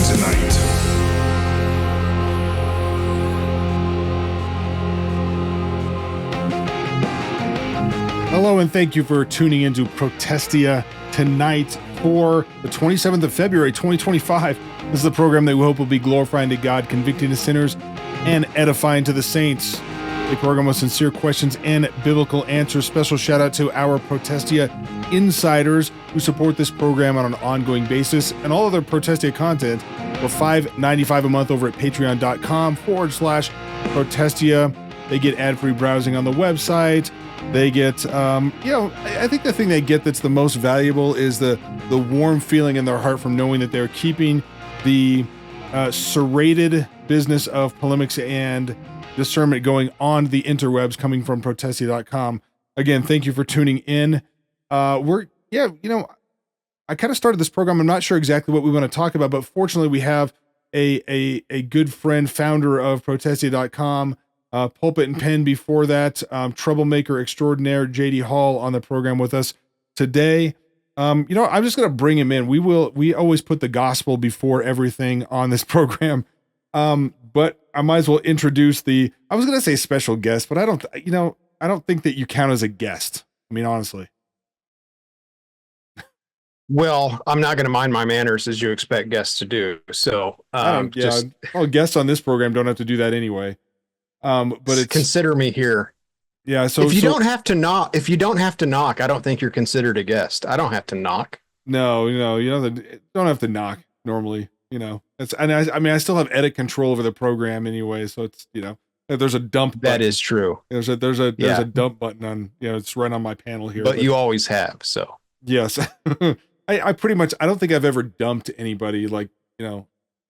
Tonight. Hello, and thank you for tuning into Protestia Tonight for the 27th of February, 2025. This is the program that we hope will be glorifying to God, convicting to sinners, and edifying to the saints. A program with sincere questions and biblical answers. Special shout out to our Protestia insiders who support this program on an ongoing basis, and all other Protestia content for $5.95 a month over at patreon.com/Protestia. They get ad-free browsing on the website. They get, I think the thing they get that's the most valuable is the warm feeling in their heart from knowing that they're keeping the serrated business of polemics and discernment going on the interwebs, coming from Protestia.com. Again, thank you for tuning in. I kind of started this program. I'm not sure exactly what we want to talk about, but fortunately we have a good friend, founder of Protestia.com, Pulpit and Pen before that, troublemaker extraordinaire JD Hall on the program with us today. I'm just going to bring him in. We always put the gospel before everything on this program. But I might as well introduce I was going to say special guest, but I don't think that you count as a guest. I mean, honestly. Well, I'm not going to mind my manners as you expect guests to do. So, guests on this program don't have to do that anyway. But consider me here. Yeah. So if you don't have to knock, I don't think you're considered a guest. I don't have to knock. No, you don't have to knock normally. I still have edit control over the program anyway. So it's, there's a dump button. That is true. There's a dump button on, it's right on my panel here. But you always have. So yes, I pretty much, I don't think I've ever dumped anybody like,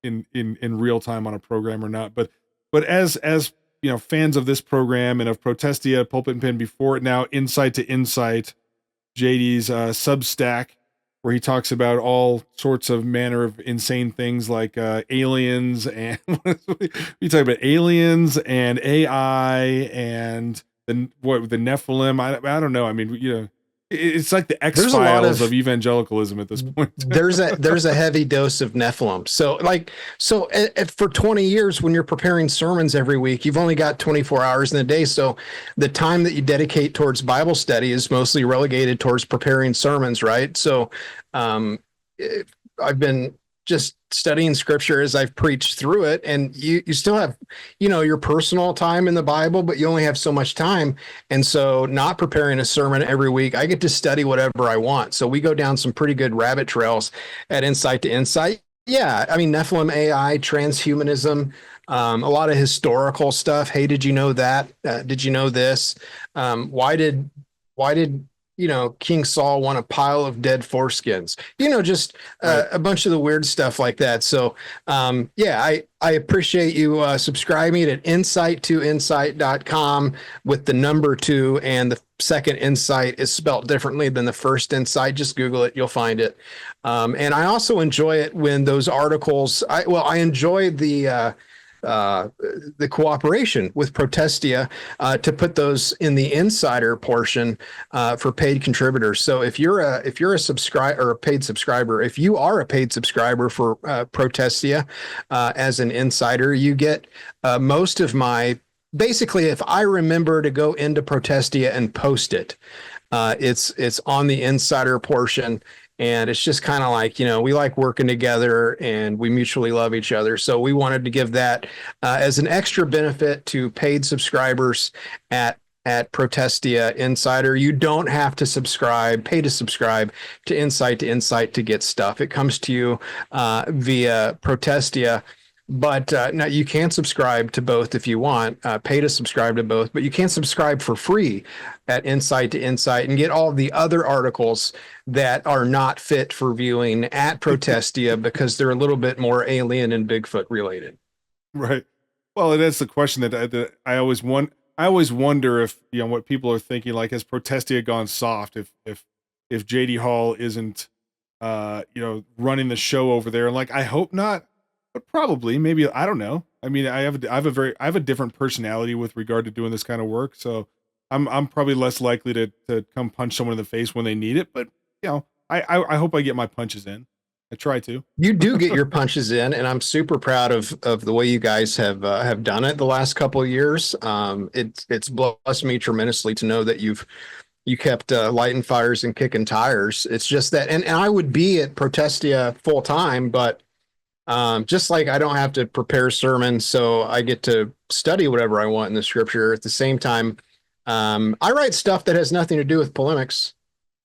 in real time on a program or not. But as fans of this program and of Protestia, Pulpit and Pen before it, now Insight to Insight, JD's Substack, where he talks about all sorts of manner of insane things like aliens and we talk about aliens and AI and the Nephilim. I don't know. I mean, it's like the X-Files of evangelicalism at this point. there's a heavy dose of Nephilim. So for 20 years, when you're preparing sermons every week, you've only got 24 hours in a day. So the time that you dedicate towards Bible study is mostly relegated towards preparing sermons, right? So I've been just studying scripture as I've preached through it, and you still have, your personal time in the Bible, but you only have so much time. And so not preparing a sermon every week, I get to study whatever I want. So we go down some pretty good rabbit trails at Insight to Insight. Yeah. I mean, Nephilim, AI, transhumanism, a lot of historical stuff. Hey, did you know that? Did you know this? Why did King Saul want a pile of dead foreskins, just a bunch of the weird stuff like that. So, I appreciate you subscribing at insight2insight.com with the number 2, and the second insight is spelt differently than the first insight. Just Google it. You'll find it. And I also enjoy it when those articles, I enjoy the cooperation with Protestia to put those in the insider portion for paid contributors. So if you're a subscriber or a paid subscriber, if you are a paid subscriber for Protestia as an insider, you get most of my, basically, if I remember to go into Protestia and post it, it's on the insider portion. And it's just kind of like, we like working together and we mutually love each other. So we wanted to give that as an extra benefit to paid subscribers at Protestia Insider. You don't have to pay to subscribe to Insight to get stuff. It comes to you via Protestia. But now you can subscribe to both if you want, pay to subscribe to both, but you can subscribe for free at Insight to Insight and get all the other articles that are not fit for viewing at Protestia because they're a little bit more alien and Bigfoot related. Right. Well, that's the question that I always want. I always wonder if, what people are thinking, like, has Protestia gone soft? If JD Hall isn't, running the show over there, and I hope not. But probably, maybe, I don't know. I mean, I have a different personality with regard to doing this kind of work, so I'm probably less likely to come punch someone in the face when they need it. But I hope I get my punches in I try to. You do get your punches in, and I'm super proud of the way you guys have done it the last couple of years. It's blessed me tremendously to know that you kept lighting fires and kicking tires. It's just that, and I would be at Protestia full time, but just like I don't have to prepare sermons, so I get to study whatever I want in the scripture. At the same time, I write stuff that has nothing to do with polemics.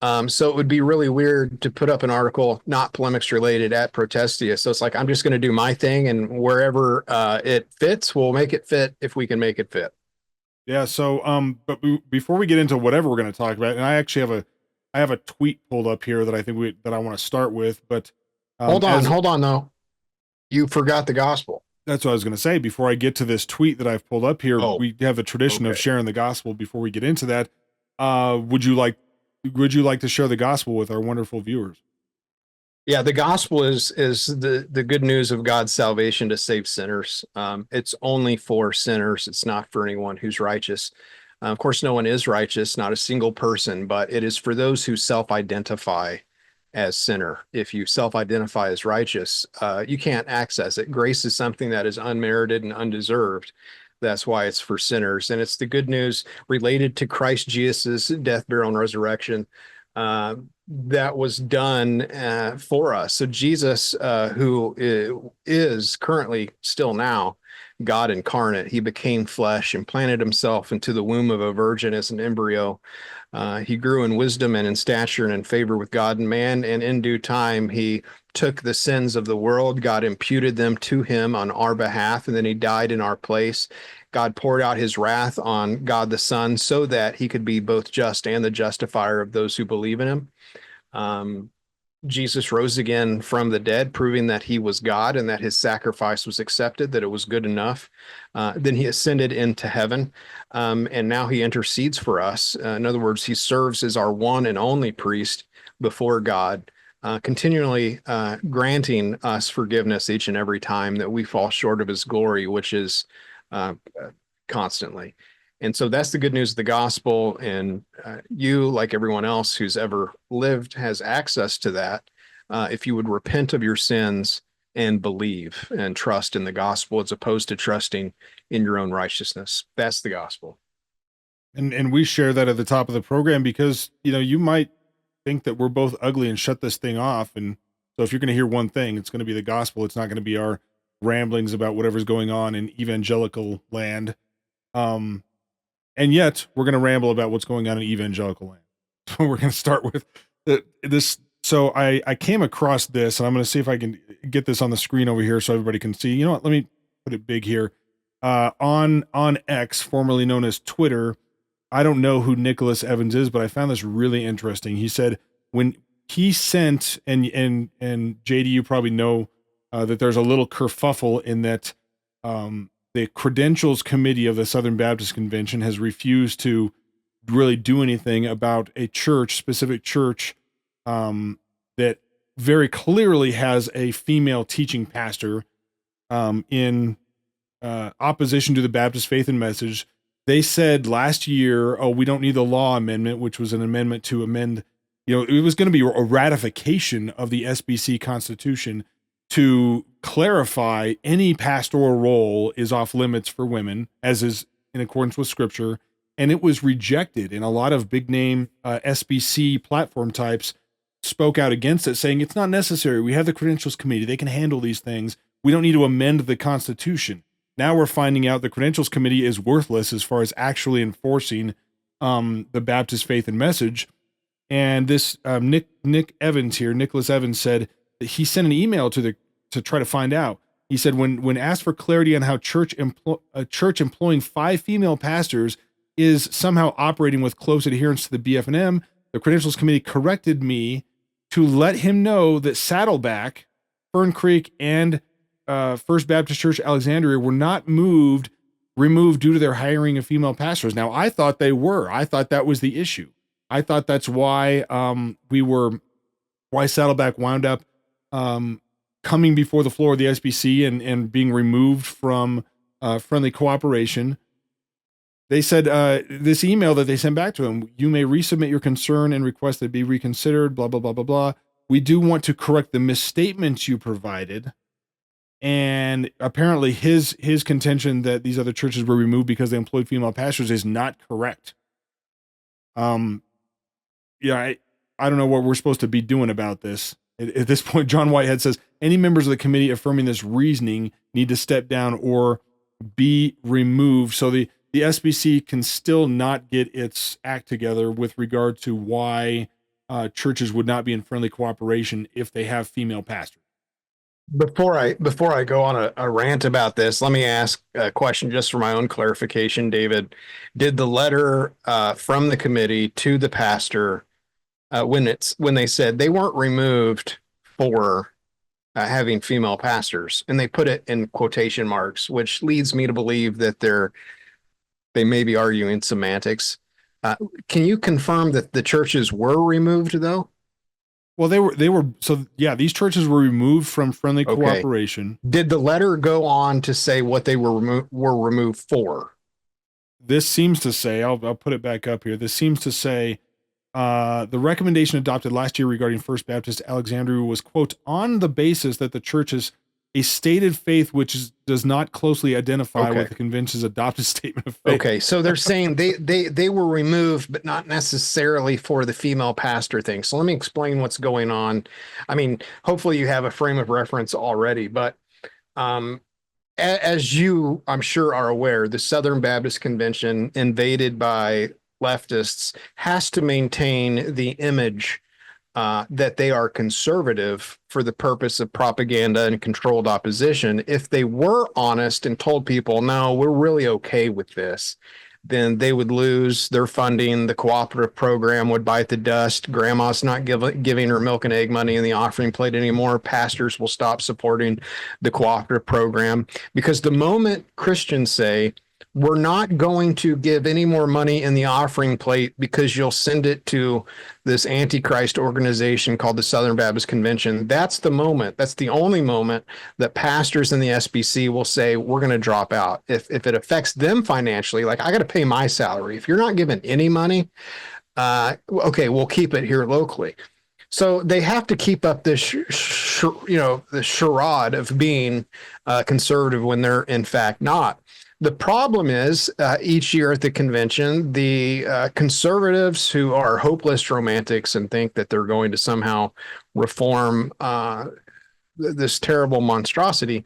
So it would be really weird to put up an article not polemics related at Protestia. So it's like I'm just going to do my thing, and wherever it fits, we'll make it fit if we can make it fit. Yeah. So, but before we get into whatever we're going to talk about, and I actually I have a tweet pulled up here that I think that I want to start with, but Hold on though. You forgot the gospel. that's what I was going to say. Before I get to this tweet that I've pulled up here, Oh, we have a tradition of okay. sharing the gospel. Before we get into that, would you like to share the gospel with our wonderful viewers? Yeah, the gospel is the good news of God's salvation to save sinners. It's only for sinners. It's not for anyone who's righteous. Of course, no one is righteous, not a single person, but it is for those who self-identify as sinner. If you self-identify as righteous, you can't access it. Grace is something that is unmerited and undeserved. That's why it's for sinners. And it's the good news related to Christ Jesus' death, burial, and resurrection that was done for us. So Jesus, who is currently still now God incarnate, he became flesh and planted himself into the womb of a virgin as an embryo. He grew in wisdom and in stature and in favor with God and man. And in due time, he took the sins of the world. God imputed them to him on our behalf, and then he died in our place. God poured out his wrath on God the Son so that he could be both just and the justifier of those who believe in him. Jesus rose again from the dead, proving that he was God and that his sacrifice was accepted, that it was good enough. Then he ascended into heaven, and now he intercedes for us. In other words, he serves as our one and only priest before God, continually granting us forgiveness each and every time that we fall short of his glory, which is constantly. And so that's the good news of the gospel. And you, like everyone else who's ever lived, has access to that. If you would repent of your sins and believe and trust in the gospel as opposed to trusting in your own righteousness. That's the gospel. And we share that at the top of the program because, you might think that we're both ugly and shut this thing off. And so if you're going to hear one thing, it's going to be the gospel. It's not going to be our ramblings about whatever's going on in evangelical land. And yet we're going to ramble about what's going on in evangelical land. So we're going to start with this. So I came across this, and I'm going to see if I can get this on the screen over here so everybody can see. You know what? Let me put it big here. On X, formerly known as Twitter, I don't know who Nicholas Evans is, but I found this really interesting. He said when he sent, and JD, you probably know that there's a little kerfuffle in that the Credentials Committee of the Southern Baptist Convention has refused to really do anything about a specific church that very clearly has a female teaching pastor in opposition to the Baptist faith and message. They said last year, we don't need the law amendment, which was an amendment to amend, it was going to be a ratification of the SBC Constitution to clarify any pastoral role is off limits for women, as is in accordance with Scripture. And it was rejected. And a lot of big name SBC platform types spoke out against it, saying it's not necessary. We have the Credentials Committee. They can handle these things. We don't need to amend the Constitution. Now we're finding out the Credentials Committee is worthless as far as actually enforcing the Baptist faith and message. And this Nicholas Evans said that he sent an email to try to find out. He said when asked for clarity on how a church employing 5 female pastors is somehow operating with close adherence to the BF&M, the Credentials Committee corrected me to let him know that Saddleback, Fern Creek, and First Baptist Church Alexandria were not removed due to their hiring of female pastors. Now, I thought they were. I thought that was the issue. I thought that's why why Saddleback wound up coming before the floor of the SBC and being removed from friendly cooperation. They said this email that they sent back to him, you may resubmit your concern and request that it be reconsidered, blah, blah, blah, blah, blah. we do want to correct the misstatements you provided. And apparently his contention that these other churches were removed because they employed female pastors is not correct. Yeah, I don't know what we're supposed to be doing about this. At this point, John Whitehead says any members of the committee affirming this reasoning need to step down or be removed. So the SBC can still not get its act together with regard to why churches would not be in friendly cooperation if they have female pastors. Before I go on a rant about this, let me ask a question just for my own clarification, David. Did the letter from the committee to the pastor when they said they weren't removed for having female pastors, and they put it in quotation marks, which leads me to believe that they may be arguing semantics. Can you confirm that the churches were removed though? Well, they were so yeah. These churches were removed from friendly cooperation. Did the letter go on to say what they were removed for? This seems to say, I'll put it back up here. This seems to say the recommendation adopted last year regarding First Baptist Alexandria was, quote, on the basis that the church is a stated faith which does not closely identify with the convention's adopted statement of faith. Okay, so they're saying they were removed, but not necessarily for the female pastor thing. So let me explain what's going on. I mean, hopefully you have a frame of reference already, but as you, I'm sure, are aware, the Southern Baptist Convention, invaded by leftists, has to maintain the image that they are conservative for the purpose of propaganda and controlled opposition. If they were honest and told people, no, we're really okay with this, then they would lose their funding. The cooperative program would bite the dust. Grandma's not giving her milk and egg money in the offering plate anymore. Pastors will stop supporting the cooperative program, because the moment Christians say, we're not going to give any more money in the offering plate because you'll send it to this Antichrist organization called the Southern Baptist Convention, that's the moment, that's the only moment that pastors in the SBC will say, we're going to drop out. If it affects them financially, like I got to pay my salary. If you're not giving any money, okay, we'll keep it here locally. So they have to keep up this, the charade of being conservative when they're in fact not. The problem is each year at the convention, the conservatives who are hopeless romantics and think that they're going to somehow reform this terrible monstrosity,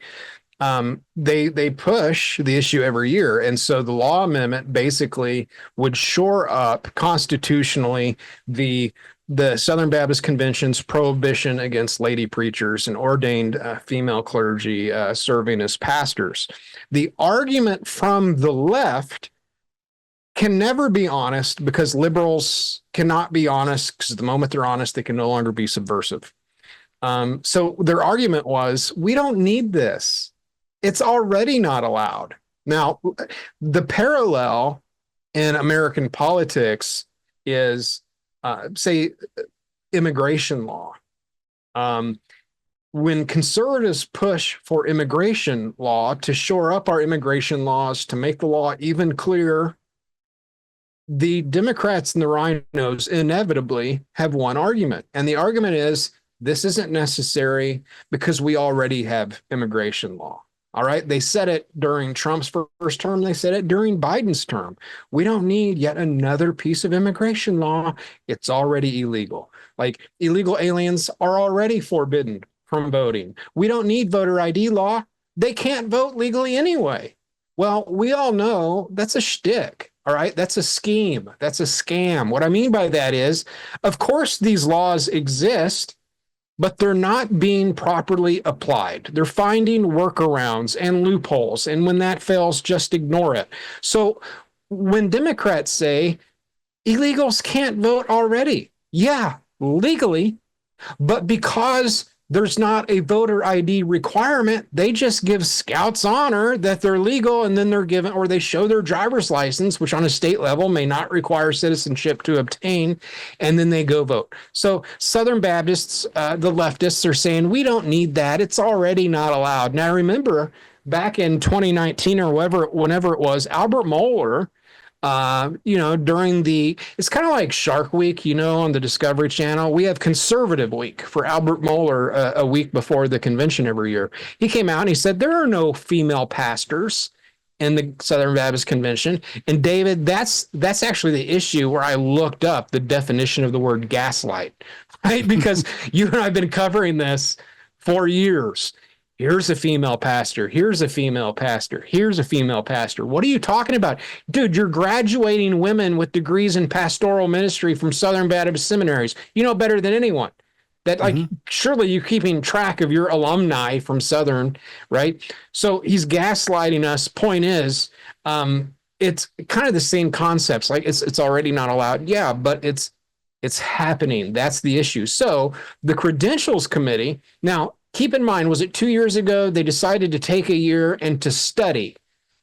they push the issue every year. And so the law amendment basically would shore up constitutionally the Southern Baptist Convention's prohibition against lady preachers and ordained female clergy serving as pastors. The argument from the left can never be honest, because liberals cannot be honest, because the moment they're honest, they can no longer be subversive. So their argument was, we don't need this. It's already not allowed. Now, the parallel in American politics is, say, immigration law. When conservatives push for immigration law to shore up our immigration laws, to make the law even clearer, the Democrats and the rhinos inevitably have one argument. And the argument is, this isn't necessary because we already have immigration law. All right. They said it during Trump's first term. They said it during Biden's term. We don't need yet another piece of immigration law. It's already illegal. Like, illegal aliens are already forbidden from voting. We don't need voter ID law. They can't vote legally anyway. Well, we all know that's a shtick. All right. That's a scheme. That's a scam. What I mean by that is, of course, these laws exist, but they're not being properly applied. They're finding workarounds and loopholes. And when that fails, just ignore it. So when Democrats say illegals can't vote already, yeah, legally, but because there's not a voter ID requirement, they just give scouts honor that they're legal, and then they're given, or they show their driver's license, which on a state level may not require citizenship to obtain, and then they go vote. So Southern Baptists, the leftists, are saying, we don't need that. It's already not allowed. Now, remember, back in 2019 or whenever it was, Albert Mohler During it's kind of like Shark Week, on the Discovery Channel. We have Conservative Week for Albert Mohler a week before the convention every year. He came out and he said, there are no female pastors in the Southern Baptist Convention. And David, that's actually the issue where I looked up the definition of the word gaslight, right? Because you and I have been covering this for years. Here's a female pastor. Here's a female pastor. Here's a female pastor. What are you talking about? Dude, you're graduating women with degrees in pastoral ministry from Southern Baptist seminaries. You know better than anyone that, like, surely you're keeping track of your alumni from Southern, right? So he's gaslighting us. Point is, it's kind of the same concepts. Like it's already not allowed. Yeah, but it's happening. That's the issue. So the credentials committee now, keep in mind, was it 2 years ago they decided to take a year and to study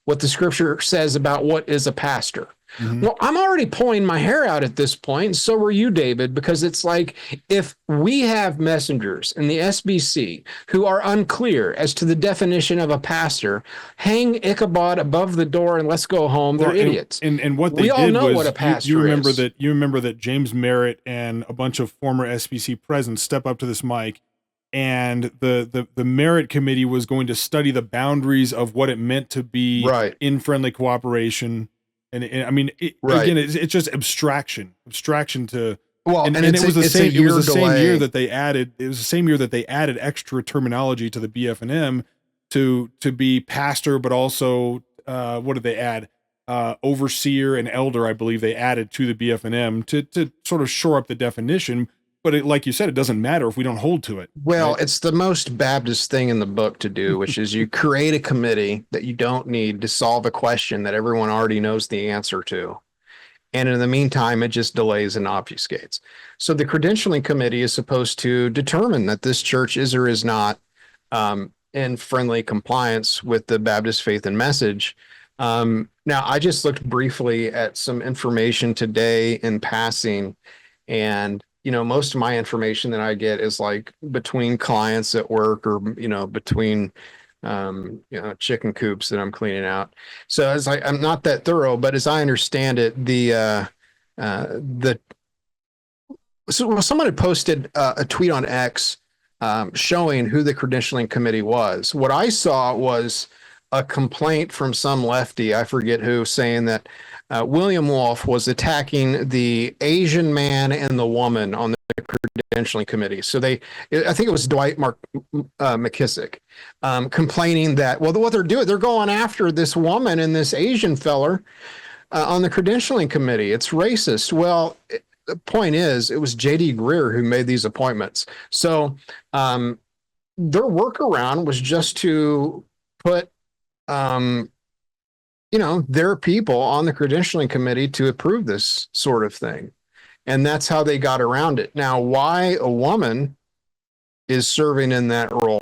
what the scripture says about what is a pastor? Well, I'm already pulling my hair out at this point. So were you, David, because it's like if we have messengers in the SBC who are unclear as to the definition of a pastor, hang Ichabod above the door and let's go home. They're idiots. And what they we all did know was, what a pastor you remember is. that James Merritt and a bunch of former SBC presidents step up to this mic, and the Merit Committee was going to study the boundaries of what it meant to be Right. in friendly cooperation. And I mean, Right. again, it's just abstraction to, Well, and it's it was the it's a same. It was the year same year delay. that they added. It was the same year that they added extra terminology to the BF&M to be pastor, but also what did they add? Overseer and elder, I believe they added to the BF&M to sort of shore up the definition. But like you said, it doesn't matter if we don't hold to it. Well, Right? it's the most Baptist thing in the book to do, which is you create a committee that you don't need to solve a question that everyone already knows the answer to. And in the meantime, it just delays and obfuscates. So the credentialing committee is supposed to determine that this church is or is not in friendly compliance with the Baptist faith and message. Now, I just looked briefly at some information today in passing, and most of my information that I get is like between clients at work or between chicken coops that I'm cleaning out. So I'm not that thorough, but as I understand it, someone had posted a tweet on X showing who the credentialing committee was. What I saw was a complaint from some lefty, I forget who, saying that William Wolf was attacking the Asian man and the woman on the credentialing committee. So I think it was Dwight McKissick, complaining that, well, what they're doing, they're going after this woman and this Asian feller on the credentialing committee. It's racist. Well, the point is, it was J.D. Greer who made these appointments. So their workaround was just to put their people on the credentialing committee to approve this sort of thing. And that's how they got around it. Now, why a woman is serving in that role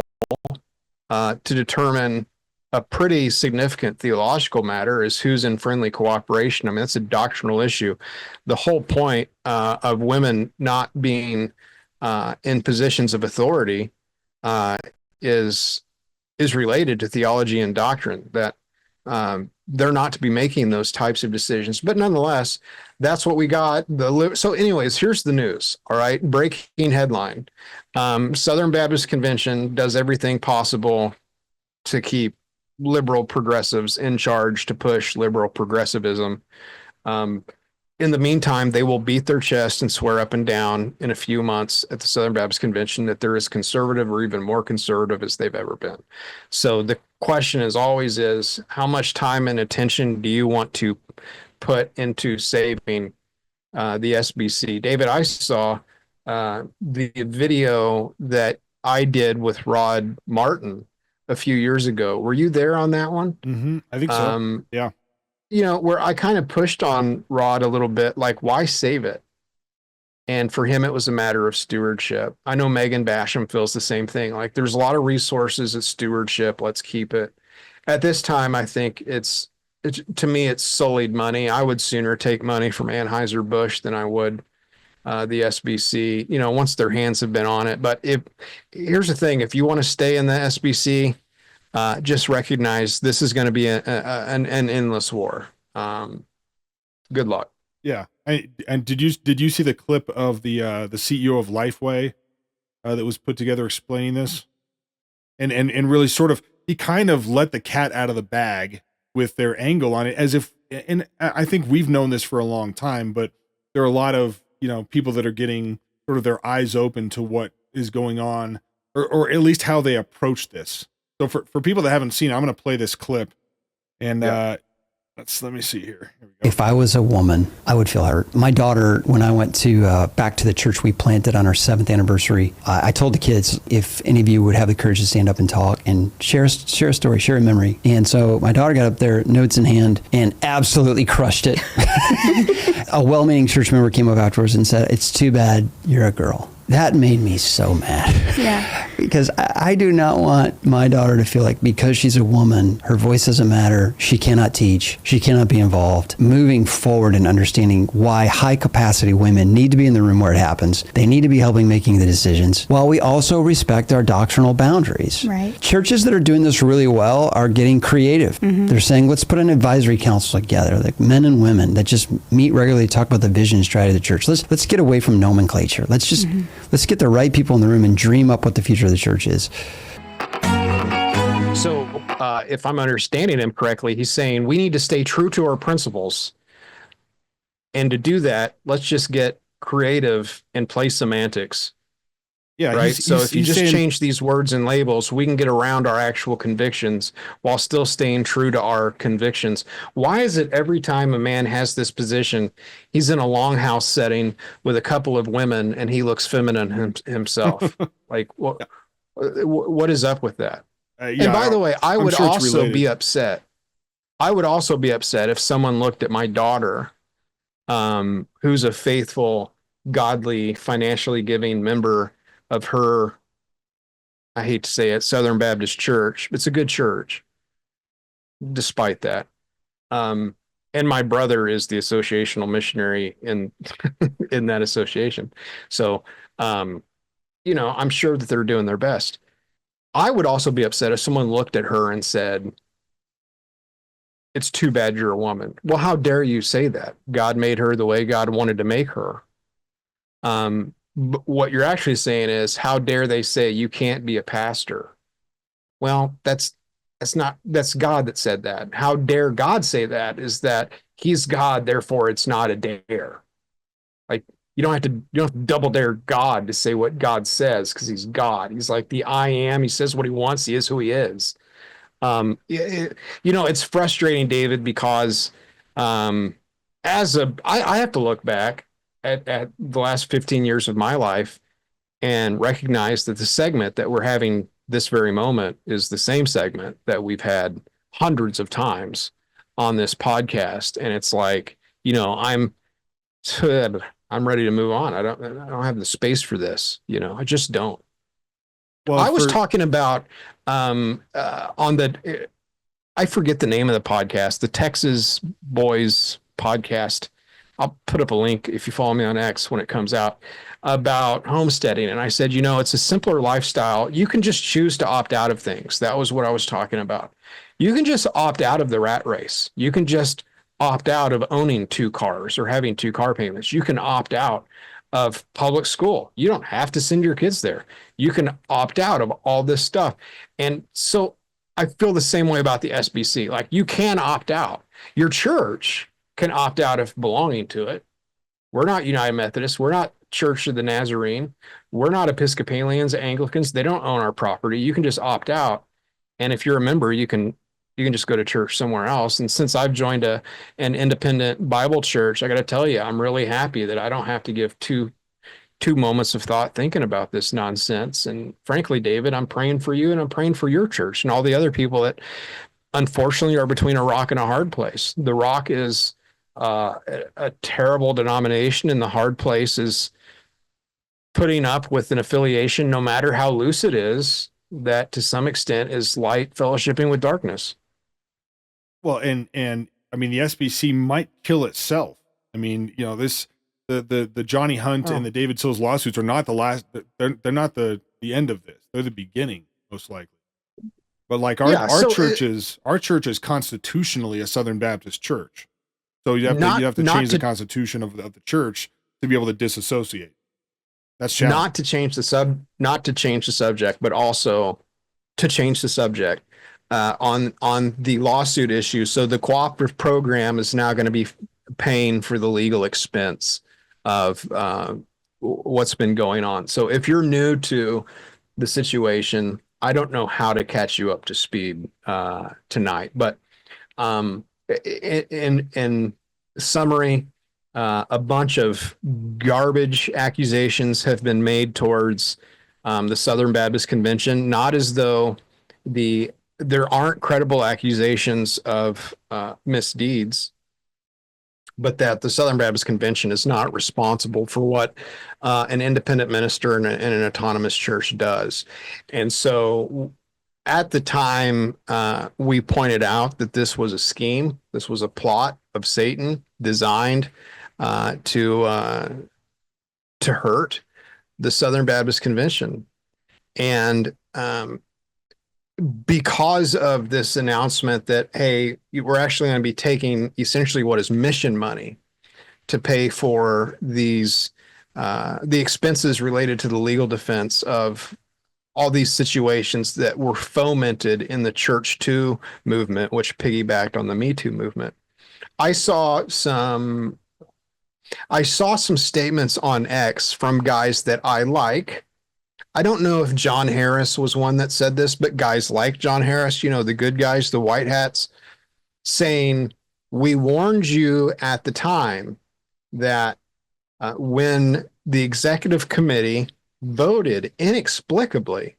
to determine a pretty significant theological matter is who's in friendly cooperation. I mean, that's a doctrinal issue. The whole point of women not being in positions of authority is related to theology and doctrine, that they're not to be making those types of decisions. But nonetheless, that's what we got. So anyways, here's the news. All right. Breaking headline. Southern Baptist Convention does everything possible to keep liberal progressives in charge, to push liberal progressivism. In the meantime, they will beat their chest and swear up and down in a few months at the Southern Baptist Convention that they're as conservative or even more conservative as they've ever been. So the question is always is, how much time and attention do you want to put into saving the SBC? David, I saw the video that I did with Rod Martin a few years ago. Were you there on that one? I think so. Yeah. Where I kind of pushed on Rod a little bit, like, why save it? And for him, it was a matter of stewardship. I know Megan Basham feels the same thing. Like, there's a lot of resources at stewardship. Let's keep it. At this time, I think to me, it's sullied money. I would sooner take money from Anheuser-Busch than I would the SBC, once their hands have been on it. But here's the thing, if you want to stay in the SBC, just recognize this is going to be an endless war. Good luck. Yeah. And did you see the clip of the CEO of Lifeway that was put together explaining this? And really sort of, he kind of let the cat out of the bag with their angle on it, as if, and I think we've known this for a long time, but there are a lot of, people that are getting sort of their eyes open to what is going on, or at least how they approach this. So for people that haven't seen it, I'm going to play this clip, and Yeah. let me see here. Here we go. If I was a woman, I would feel hurt. My daughter, when I went to back to the church we planted on our 7th anniversary, I told the kids, if any of you would have the courage to stand up and talk and share a story, share a memory. And so my daughter got up there, notes in hand, and absolutely crushed it. A well-meaning church member came up afterwards and said, "It's too bad you're a girl." That made me so mad. Yeah. Because I do not want my daughter to feel like because she's a woman, her voice doesn't matter, she cannot teach, she cannot be involved. Moving forward and understanding why high capacity women need to be in the room where it happens. They need to be helping making the decisions, while we also respect our doctrinal boundaries. Right. Churches that are doing this really well are getting creative. Mm-hmm. They're saying, let's put an advisory council together, like men and women that just meet regularly to talk about the vision and strategy of the church. Let's get away from nomenclature. Let's get the right people in the room and dream up what the future of the church is. So, if I'm understanding him correctly, he's saying we need to stay true to our principles. And to do that, let's just get creative and play semantics. Yeah. Right. So if you just change these words and labels, we can get around our actual convictions while still staying true to our convictions. Why is it every time a man has this position, he's in a longhouse setting with a couple of women and he looks feminine himself? Like, what is up with that? And by the way, I would also be upset. I would also be upset if someone looked at my daughter, who's a faithful, godly, financially giving member of her, I hate to say it, Southern Baptist Church. It's a good church, despite that. And my brother is the associational missionary in in that association. So, I'm sure that they're doing their best. I would also be upset if someone looked at her and said, "It's too bad you're a woman." Well, how dare you say that? God made her the way God wanted to make her. But what you're actually saying is, how dare they say you can't be a pastor? Well, that's God that said that. How dare God say that? Is that he's God, therefore it's not a dare. Like, you don't have to double dare God to say what God says, because he's God. He's like the I am. He says what he wants. He is who he is. It's frustrating, David, because I have to look back at the last 15 years of my life and recognize that the segment that we're having this very moment is the same segment that we've had hundreds of times on this podcast. And it's like, I'm ready to move on. I don't have the space for this. I just don't. Well, I was talking about on the, I forget the name of the podcast, the Texas Boys podcast. I'll put up a link if you follow me on X when it comes out, about homesteading. And I said, it's a simpler lifestyle. You can just choose to opt out of things. That was what I was talking about. You can just opt out of the rat race. You can just opt out of owning 2 cars or having 2 car payments. You can opt out of public school. You don't have to send your kids there. You can opt out of all this stuff. And so I feel the same way about the SBC. Like, you can opt out. Your church can opt out of belonging to it. We're not United Methodists. We're not Church of the Nazarene. We're not Episcopalians, Anglicans. They don't own our property. You can just opt out. And if you're a member, you can just go to church somewhere else. And since I've joined an independent Bible church, I got to tell you, I'm really happy that I don't have to give two moments of thought thinking about this nonsense. And frankly, David, I'm praying for you, and I'm praying for your church and all the other people that unfortunately are between a rock and a hard place. The rock is a terrible denomination, and the hard place is putting up with an affiliation, no matter how loose it is, that to some extent is light fellowshipping with darkness. Well, and I mean, the SBC might kill itself. I mean, the Johnny Hunt and the David Sills lawsuits are not the last. They're not the end of this. They're the beginning, most likely. But like our church is constitutionally a Southern Baptist church. So you have Not to not change the to constitution of the church to be able to disassociate. That's challenging. not to change the subject, but also to change the subject on the lawsuit issue. So the cooperative program is now going to be paying for the legal expense of what's been going on. So if you're new to the situation, I don't know how to catch you up to speed tonight, but in summary, a bunch of garbage accusations have been made towards the Southern Baptist Convention, not as though there aren't credible accusations of misdeeds, but that the Southern Baptist Convention is not responsible for what an independent minister in an autonomous church does. And so at the time, we pointed out that this was a scheme, this was a plot of Satan designed to hurt the Southern Baptist Convention. And because of this announcement that, hey, we're actually going to be taking essentially what is mission money to pay for these the expenses related to the legal defense of all these situations that were fomented in the Church Too movement, which piggybacked on the Me Too movement. I saw some statements on X from guys that I like. I don't know if John Harris was one that said this, but guys like John Harris, you know, the good guys, the white hats, saying, we warned you at the time that when the executive committee voted inexplicably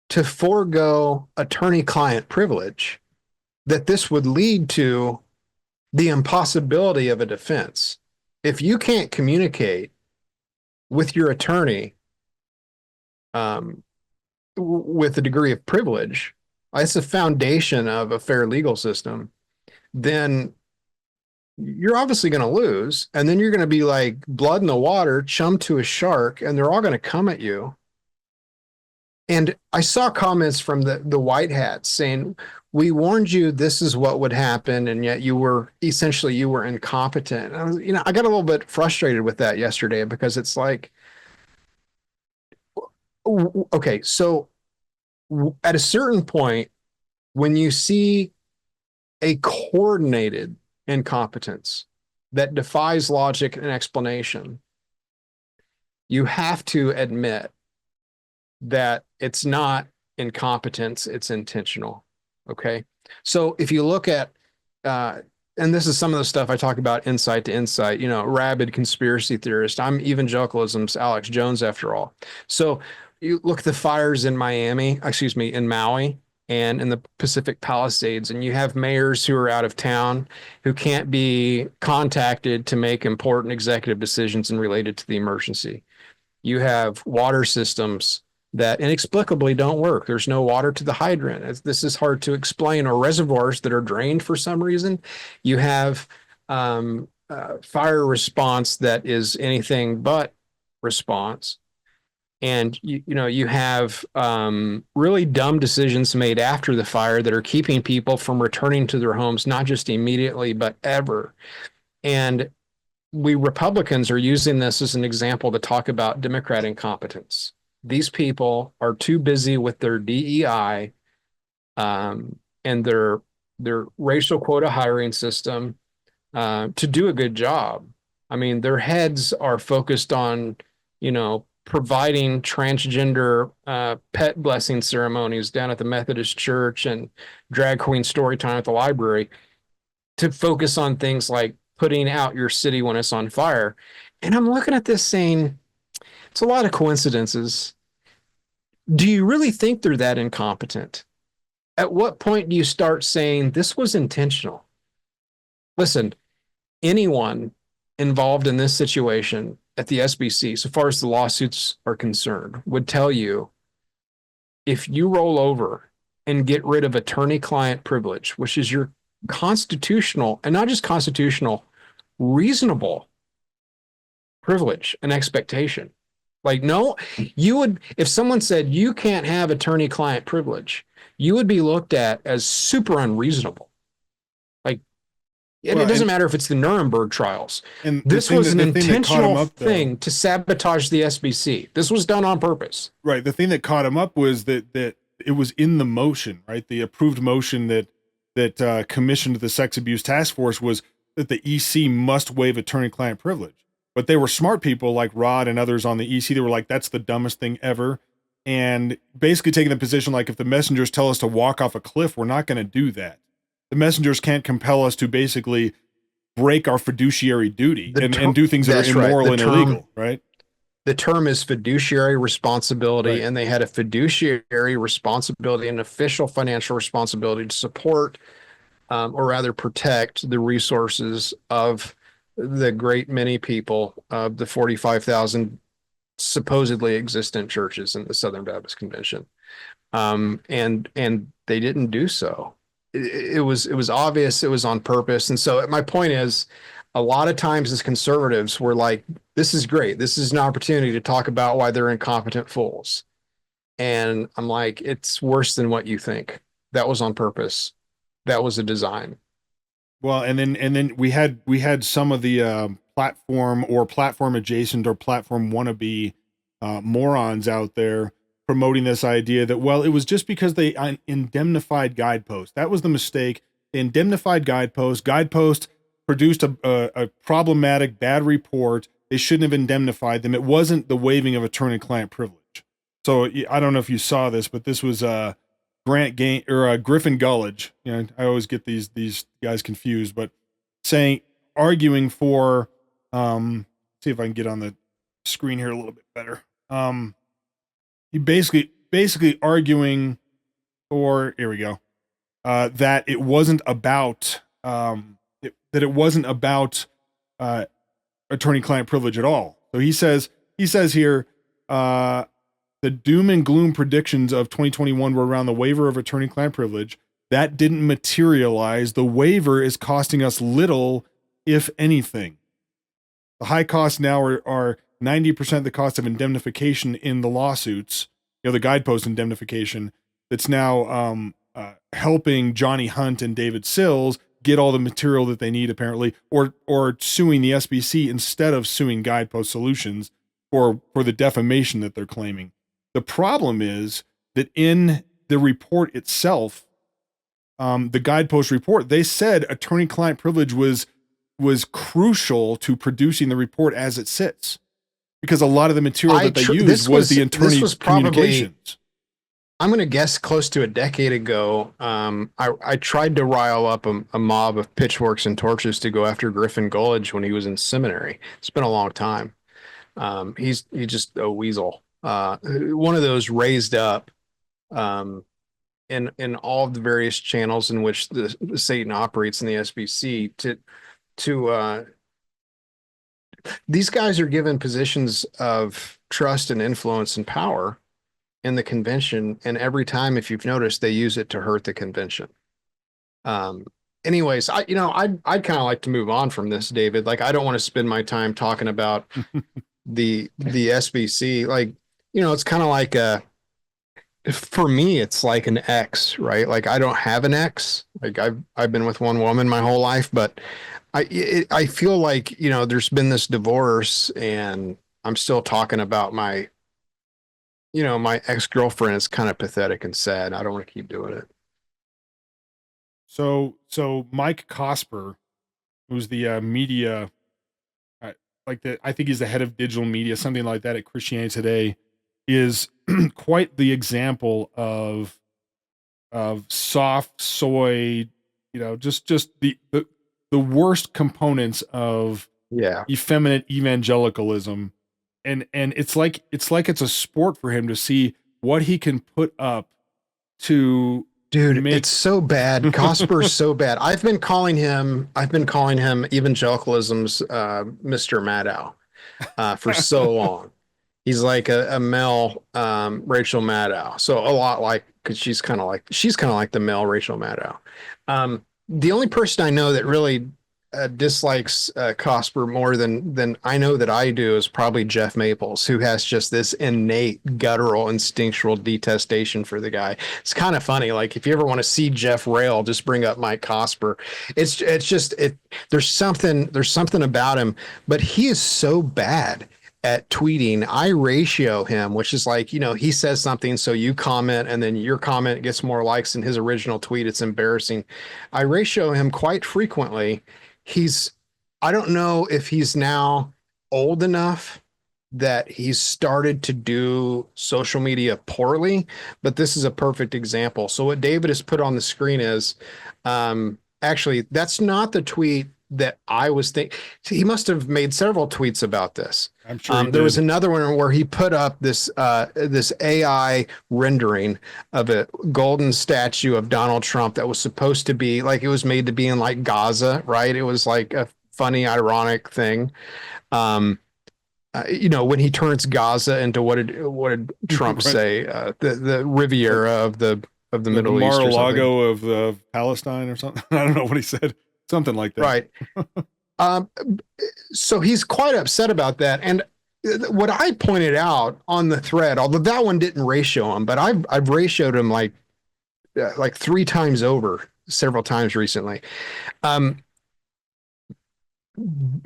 to forego attorney-client privilege, that this would lead to the impossibility of a defense. If you can't communicate with your attorney with a degree of privilege, it's the foundation of a fair legal system, then you're obviously going to lose. And then you're going to be like blood in the water, chum to a shark, and they're all going to come at you. And I saw comments from the white hats saying, we warned you this is what would happen, and yet you were incompetent. And I got a little bit frustrated with that yesterday, because it's like, okay, so at a certain point, when you see a coordinated incompetence that defies logic and explanation, you have to admit that it's not incompetence, it's intentional. Okay. So if you look at, and this is some of the stuff I talk about insight to insight, you know, rabid conspiracy theorist. I'm evangelicalism's Alex Jones, after all. So you look at the fires in in Maui and in the Pacific Palisades, and you have mayors who are out of town who can't be contacted to make important executive decisions and related to the emergency. You have water systems that inexplicably don't work. There's no water to the hydrant. This is hard to explain. Or reservoirs that are drained for some reason. You have fire response that is anything but response. And you have really dumb decisions made after the fire that are keeping people from returning to their homes, not just immediately, but ever. And we Republicans are using this as an example to talk about Democrat incompetence. These people are too busy with their DEI and their racial quota hiring system to do a good job. I mean, their heads are focused on, providing transgender pet blessing ceremonies down at the Methodist Church and drag queen story time at the library, to focus on things like putting out your city when it's on fire. And I'm looking at this saying, it's a lot of coincidences. Do you really think they're that incompetent? At what point do you start saying this was intentional? Listen, anyone involved in this situation at the SBC, so far as the lawsuits are concerned, would tell you, if you roll over and get rid of attorney-client privilege, which is your constitutional, and not just constitutional, reasonable privilege and expectation. Like, no, you would, if someone said you can't have attorney-client privilege, you would be looked at as super unreasonable. Like, And it Well, doesn't matter if it's the Nuremberg trials. and This was an the thing that caught him intentional up, though, thing to sabotage the SBC. This was done on purpose. right? The thing that caught him up was that it was in the motion, right? The approved motion that commissioned the sex abuse task force was that the EC must waive attorney-client privilege. But they were smart people like Rod and others on the EC. They were like, "That's the dumbest thing ever," and basically taking the position like, if the messengers tell us to walk off a cliff, we're not going to do that. The messengers can't compel us to basically break our fiduciary duty and do things that are immoral and illegal, right? The term is fiduciary responsibility, Right. and they had a fiduciary responsibility, an official financial responsibility to support, or rather protect, the resources of the great many people of the 45,000 supposedly existent churches in the Southern Baptist Convention. And they didn't do so. It was obvious, it was on purpose. And so my point is, a lot of times as conservatives, we're like, this is great. This is an opportunity to talk about why they're incompetent fools. And I'm like, it's worse than what you think. That was on purpose. That was a design. Well, and then we had some of the platform or platform adjacent or platform wannabe morons out there promoting this idea that, well, it was just because they indemnified Guidepost. That was the mistake. They indemnified Guidepost. Guidepost produced a problematic, bad report. They shouldn't have indemnified them. It wasn't the waiving of attorney-client privilege. So I don't know if you saw this, but this was Griffin Gullidge. You know, I always get these guys confused, but arguing for, see if I can get on the screen here a little bit better. He basically arguing for, here we go, that it wasn't about attorney-client privilege at all. So he says here, the doom and gloom predictions of 2021 were around the waiver of attorney-client privilege. That didn't materialize. The waiver is costing us little, if anything. The high costs now are 90% the cost of indemnification in the lawsuits, the Guidepost indemnification that's now helping Johnny Hunt and David Sills get all the material that they need, apparently, or suing the SBC instead of suing Guidepost Solutions for the defamation that they're claiming. The problem is that in the report itself, the Guidepost report, they said attorney-client privilege was crucial to producing the report as it sits, because a lot of the material that they used was the attorney communications. I'm going to guess close to a decade ago. I tried to rile up a mob of pitchforks and torches to go after Griffin Gullidge when he was in seminary. It's been a long time. He's just a weasel. One of those raised up in all of the various channels in which the Satan operates in the SBC to these guys are given positions of trust and influence and power in the convention, and every time, if you've noticed, they use it to hurt the convention. Anyways, I'd kind of like to move on from this, David. Like, I don't want to spend my time talking about the SBC. Like, it's kind of like for me, it's like an ex, right? Like, I don't have an ex. Like, I've been with one woman my whole life, but I feel like, there's been this divorce, and I'm still talking about my ex-girlfriend. Is kind of pathetic and sad. I don't want to keep doing it. So Mike Cosper, who's the media, I think he's the head of digital media, something like that at Christianity Today, is quite the example of soft soy, just the worst components of effeminate evangelicalism. And it's like it's a sport for him to see what he can put up to. Dude, it's so bad. Cosper's so bad. I've been calling him evangelicalism's Mr. Maddow for so long. He's like a male Rachel Maddow. So a lot like, because she's kind of like the male Rachel Maddow. The only person I know that really dislikes Cosper more than I know that I do is probably Jeff Maples, who has just this innate guttural instinctual detestation for the guy. It's kind of funny. Like if you ever want to see Jeff rail, just bring up Mike Cosper. It's just it. There's something about him, but he is so bad at tweeting. I ratio him, which is like, he says something, so you comment, and then your comment gets more likes than his original tweet. It's embarrassing. I ratio him quite frequently. I don't know if he's now old enough that he's started to do social media poorly, but this is a perfect example. So what David has put on the screen is, actually, that's not the tweet that I was thinking. He must have made several tweets about this. I'm sure there was another one where he put up this AI rendering of a golden statue of Donald Trump that was supposed to be like, it was made to be in like Gaza, right? It was like a funny, ironic thing. When he turns Gaza into what did Trump Right. say? The Riviera of the Middle East, or Mar-a-Lago of Palestine or something. I don't know what he said. Something like that. right? So he's quite upset about that. And what I pointed out on the thread, although that one didn't ratio him, but I've ratioed him like 3 times over, several times recently.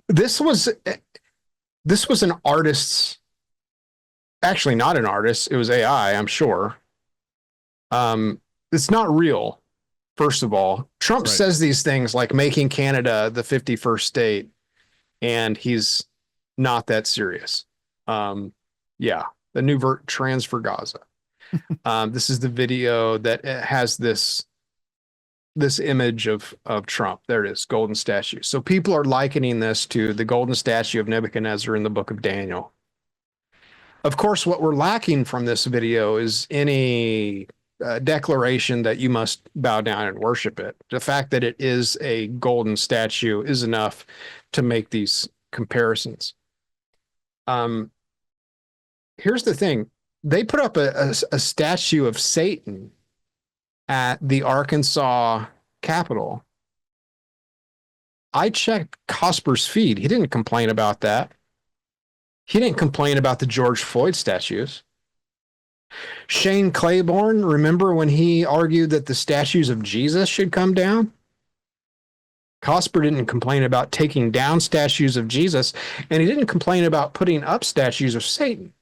This was an artist's, actually not an artist. It was AI, I'm sure. It's not real. First of all, Trump says these things like making Canada the 51st state, and he's not that serious. The new trans for Gaza. This is the video that has this image of Trump. There it is, golden statue. So people are likening this to the golden statue of Nebuchadnezzar in the book of Daniel. Of course, what we're lacking from this video is any declaration that you must bow down and worship it. The fact that it is a golden statue is enough to make these comparisons. Here's the thing. They put up a statue of Satan at the Arkansas Capitol. I checked Cosper's feed. He didn't complain about that. He didn't complain about the George Floyd statues. Shane Claiborne, remember when he argued that the statues of Jesus should come down? Cosper didn't complain about taking down statues of Jesus, and he didn't complain about putting up statues of Satan.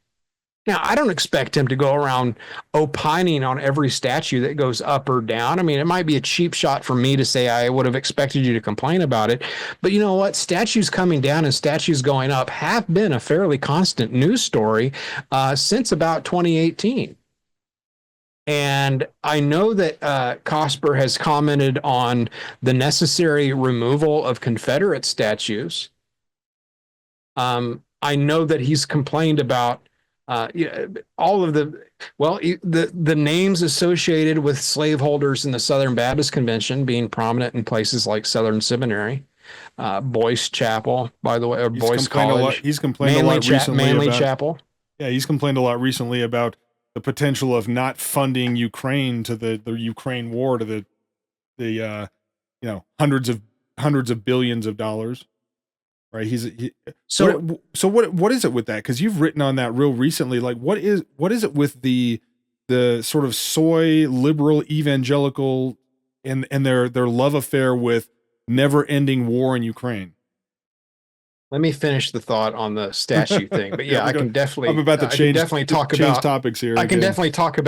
Now, I don't expect him to go around opining on every statue that goes up or down. I mean, it might be a cheap shot for me to say I would have expected you to complain about it. But you know what? Statues coming down and statues going up have been a fairly constant news story since about 2018. And I know that Cosper has commented on the necessary removal of Confederate statues. I know that he's complained about all of the names associated with slaveholders in the Southern Baptist Convention being prominent in places like Southern Seminary, Boyce Chapel, by the way, or Boyce College. He's complained a lot recently Manly about, Chapel. Yeah, he's complained a lot recently about the potential of not funding Ukraine to the Ukraine war to the hundreds of billions of dollars. Right. So what is it with that? Because you've written on that real recently. Like, what is it with the sort of soy liberal evangelical and their love affair with never ending war in Ukraine? Let me finish the thought on the statue thing. But yeah, I can definitely. I'm about to change topics here. I can definitely talk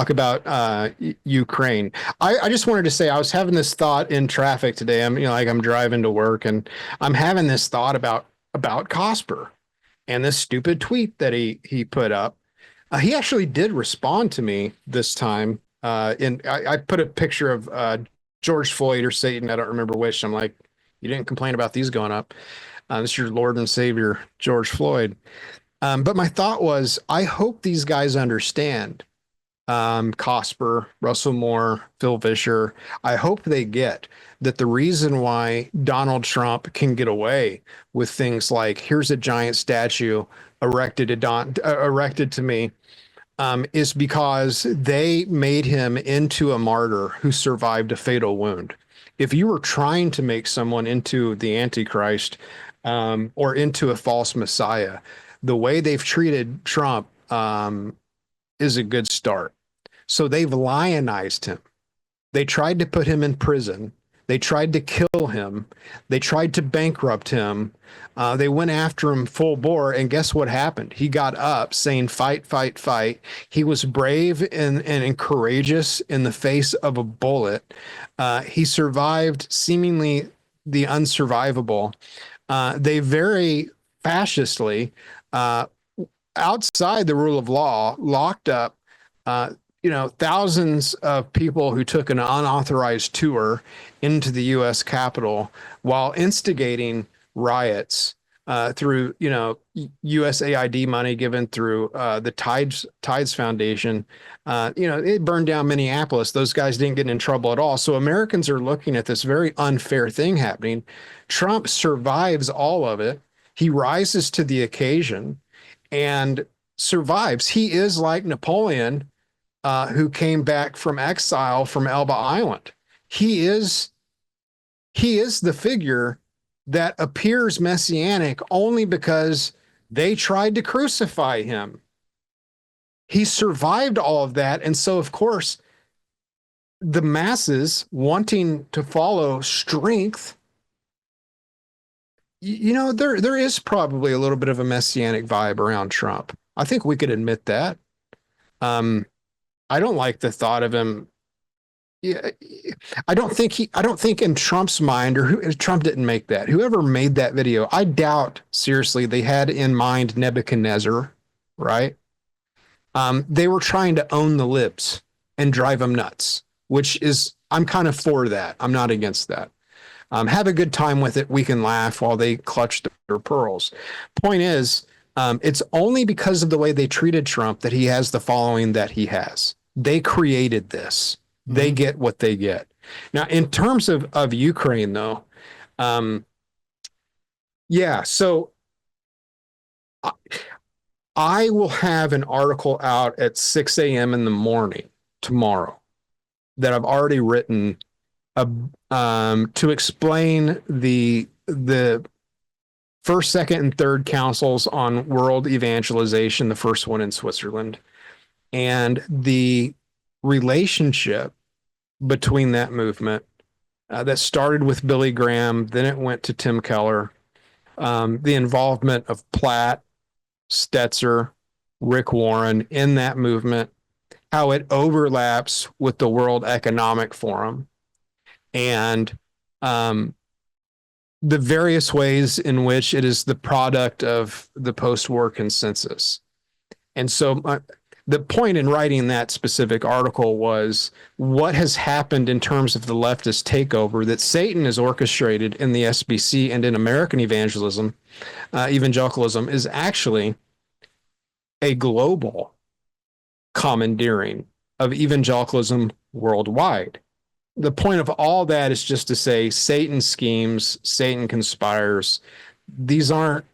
about Ukraine. I just wanted to say I was having this thought in traffic today. I'm driving to work, and I'm having this thought about Cosper and this stupid tweet that he put up. He actually did respond to me this time. I put a picture of George Floyd or Satan. I don't remember which. I'm like, you didn't complain about these going up. This is your Lord and Savior, George Floyd. But my thought was, I hope these guys understand, Cosper, Russell Moore, Phil Vischer. I hope they get that the reason why Donald Trump can get away with things like, here's a giant statue erected to me, is because they made him into a martyr who survived a fatal wound. if you were trying to make someone into the Antichrist, or into a false Messiah, the way they've treated Trump, is a good start. So they've lionized him. They tried to put him in prison. They tried to kill him. They tried to bankrupt him. They went after him full bore. And guess what happened? He got up saying, fight, fight, fight. He was brave and courageous in the face of a bullet. He survived seemingly the unsurvivable. They very fascistly, outside the rule of law, locked up thousands of people who took an unauthorized tour into the U.S. Capitol while instigating riots through, USAID money given through the Tides Foundation. It burned down Minneapolis. Those guys didn't get in trouble at all. So Americans are looking at this very unfair thing happening. Trump survives all of it. He rises to the occasion and survives. He is like Napoleon, who came back from exile from Elba Island. He is the figure that appears messianic only because they tried to crucify him. He survived all of that. And so, of course, the masses wanting to follow strength, there is probably a little bit of a messianic vibe around Trump. I think we could admit that. I don't like the thought of him. Yeah, I don't think in Trump's mind, Trump didn't make that. Whoever made that video, I doubt seriously they had in mind Nebuchadnezzar, right? They were trying to own the libs and drive them nuts, I'm kind of for that. I'm not against that. Have a good time with it. We can laugh while they clutch their pearls. Point is, it's only because of the way they treated Trump that he has the following that he has. They created this. They get what they get. Now, in terms of Ukraine, though, so I will have an article out at 6 a.m. in the morning tomorrow that I've already written to explain the first, second, and third councils on world evangelization, the first one in Switzerland, and the relationship between that movement that started with Billy Graham, then it went to Tim Keller, the involvement of Platt, Stetzer, Rick Warren in that movement, how it overlaps with the World Economic Forum, and the various ways in which it is the product of the post-war consensus. And so the point in writing that specific article was what has happened in terms of the leftist takeover that Satan has orchestrated in the SBC and in American evangelicalism is actually a global commandeering of evangelicalism worldwide. The point of all that is just to say Satan schemes, Satan conspires. These aren't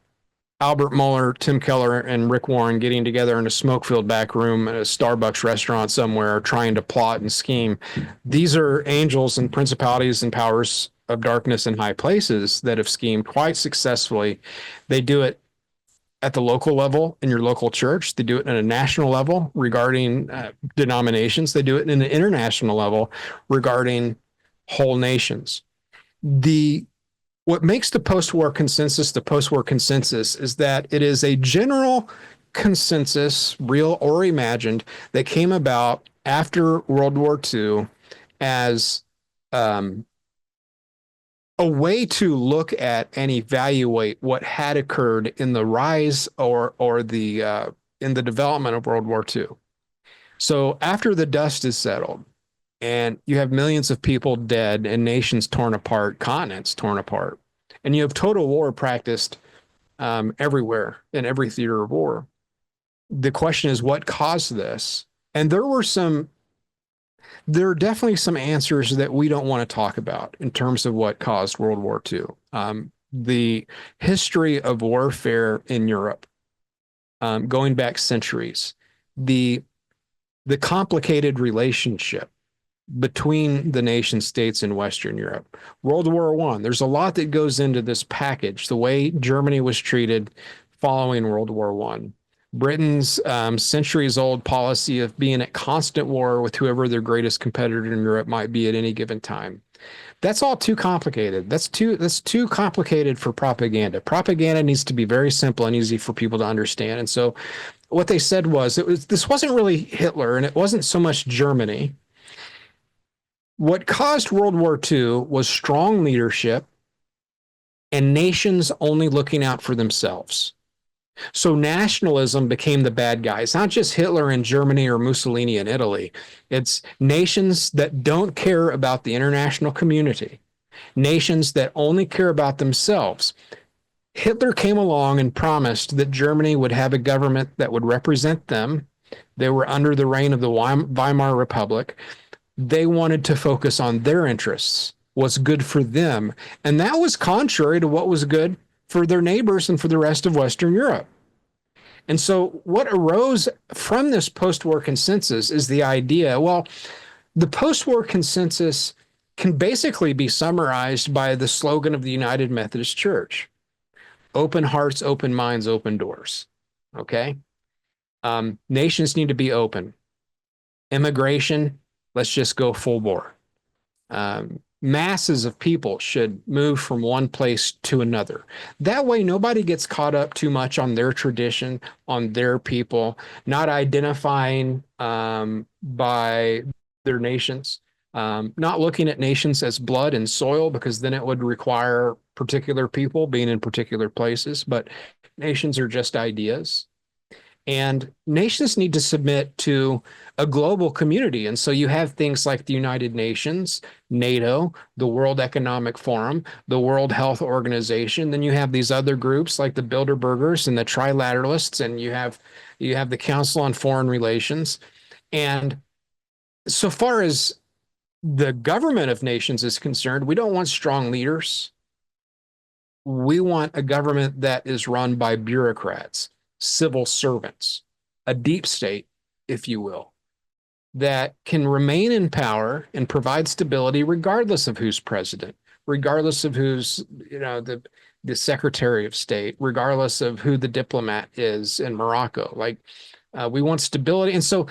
Albert Mueller, Tim Keller, and Rick Warren getting together in a smoke-filled back room at a Starbucks restaurant somewhere trying to plot and scheme. These are angels and principalities and powers of darkness in high places that have schemed quite successfully. They do it at the local level in your local church. They do it at a national level regarding denominations. They do it in an international level regarding whole nations. What makes the post-war consensus is that it is a general consensus, real or imagined, that came about after World War II as a way to look at and evaluate what had occurred in the rise or the in the development of World War II. So after the dust is settled and you have millions of people dead and nations torn apart, continents torn apart, and you have total war practiced everywhere in every theater of war, the question is what caused this? And there are definitely some answers that we don't want to talk about in terms of what caused World War II. The history of warfare in Europe, going back centuries, the complicated relationship between the nation states in Western Europe. World War I, there's a lot that goes into this package, the way Germany was treated following World War I. Britain's centuries-old policy of being at constant war with whoever their greatest competitor in Europe might be at any given time. That's all too complicated. That's too complicated for propaganda. Propaganda needs to be very simple and easy for people to understand. And so what they said was, this wasn't really Hitler, and it wasn't so much Germany. What caused World War II was strong leadership and nations only looking out for themselves. So nationalism became the bad guy. It's not just Hitler in Germany or Mussolini in Italy. It's nations that don't care about the international community, nations that only care about themselves. Hitler came along and promised that Germany would have a government that would represent them. They were under the reign of the Weimar Republic. They wanted to focus on their interests, what's good for them. And that was contrary to what was good for their neighbors and for the rest of Western Europe. And so what arose from this post-war consensus is the idea, well, the post-war consensus can basically be summarized by the slogan of the United Methodist Church: open hearts, open minds, open doors. Okay? Nations need to be open. Immigration, let's just go full bore. Masses of people should move from one place to another. That way, nobody gets caught up too much on their tradition, on their people, not identifying by their nations, not looking at nations as blood and soil, because then it would require particular people being in particular places, but nations are just ideas. And nations need to submit to a global community. And so you have things like the United Nations, NATO, the World Economic Forum, the World Health Organization. Then you have these other groups like the Bilderbergers and the Trilateralists, and you have the Council on Foreign Relations. And so far as the government of nations is concerned, we don't want strong leaders. We want a government that is run by bureaucrats, civil servants, a deep state, if you will, that can remain in power and provide stability regardless of who's president, regardless of who's, the Secretary of State, regardless of who the diplomat is in Morocco. We want stability. And so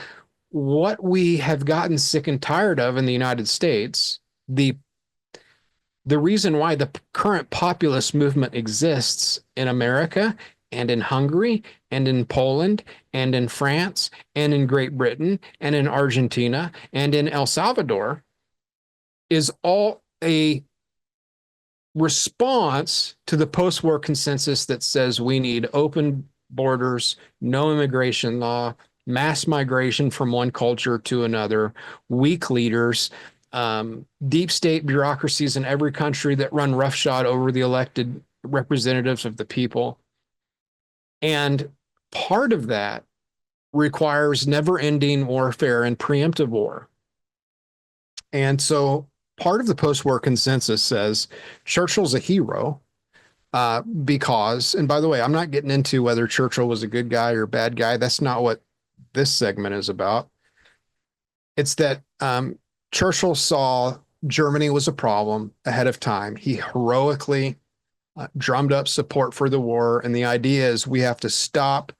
what we have gotten sick and tired of in the United States, the reason why the current populist movement exists in America and in Hungary and in Poland and in France and in Great Britain and in Argentina and in El Salvador is all a response to the post-war consensus that says we need open borders, no immigration law, mass migration from one culture to another, weak leaders, deep state bureaucracies in every country that run roughshod over the elected representatives of the people. And part of that requires never-ending warfare and preemptive war. And so part of the post-war consensus says Churchill's a hero because, and by the way, I'm not getting into whether Churchill was a good guy or a bad guy. That's not what this segment is about. It's that Churchill saw Germany was a problem ahead of time. He heroically drummed up support for the war. And the idea is we have to stop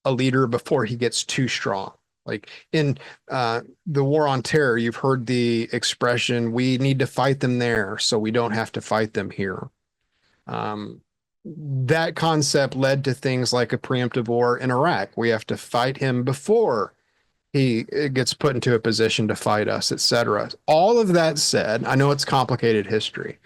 a leader before he gets too strong. Like in the war on terror, you've heard the expression, we need to fight them there so we don't have to fight them here. That concept led to things like a preemptive war in Iraq. We have to fight him before he gets put into a position to fight us, etc. All of that said, I know it's complicated history.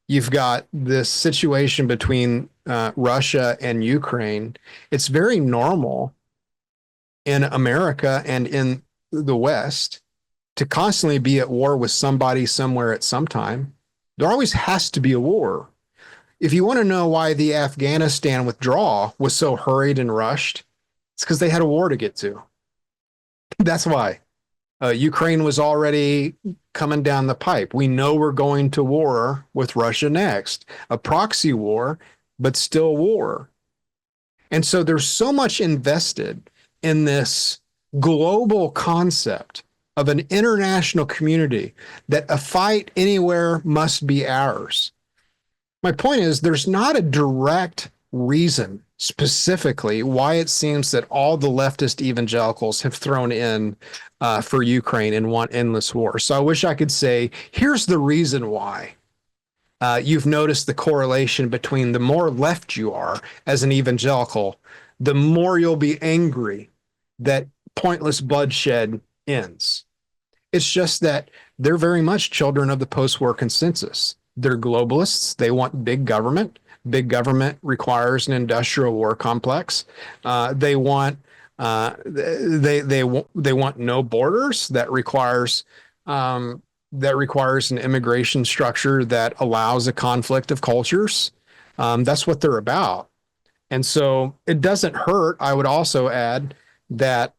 You've got this situation between Russia and Ukraine. It's very normal in America and in the West to constantly be at war with somebody somewhere at some time. There always has to be a war. If you want to know why the Afghanistan withdrawal was so hurried and rushed, it's because they had a war to get to. That's why. Ukraine was already coming down the pipe. We know we're going to war with Russia next, a proxy war, but still war. And so there's so much invested in this global concept of an international community that a fight anywhere must be ours. My point is, there's not a direct reason specifically why it seems that all the leftist evangelicals have thrown in for Ukraine and want endless war. So I wish I could say, here's the reason why. You've noticed the correlation between the more left you are as an evangelical, the more you'll be angry that pointless bloodshed ends. It's just that they're very much children of the post-war consensus. They're globalists. They want big government. Big government requires an industrial war complex. They want they want no borders. That requires an immigration structure that allows a conflict of cultures. That's what they're about. And so it doesn't hurt. I would also add that,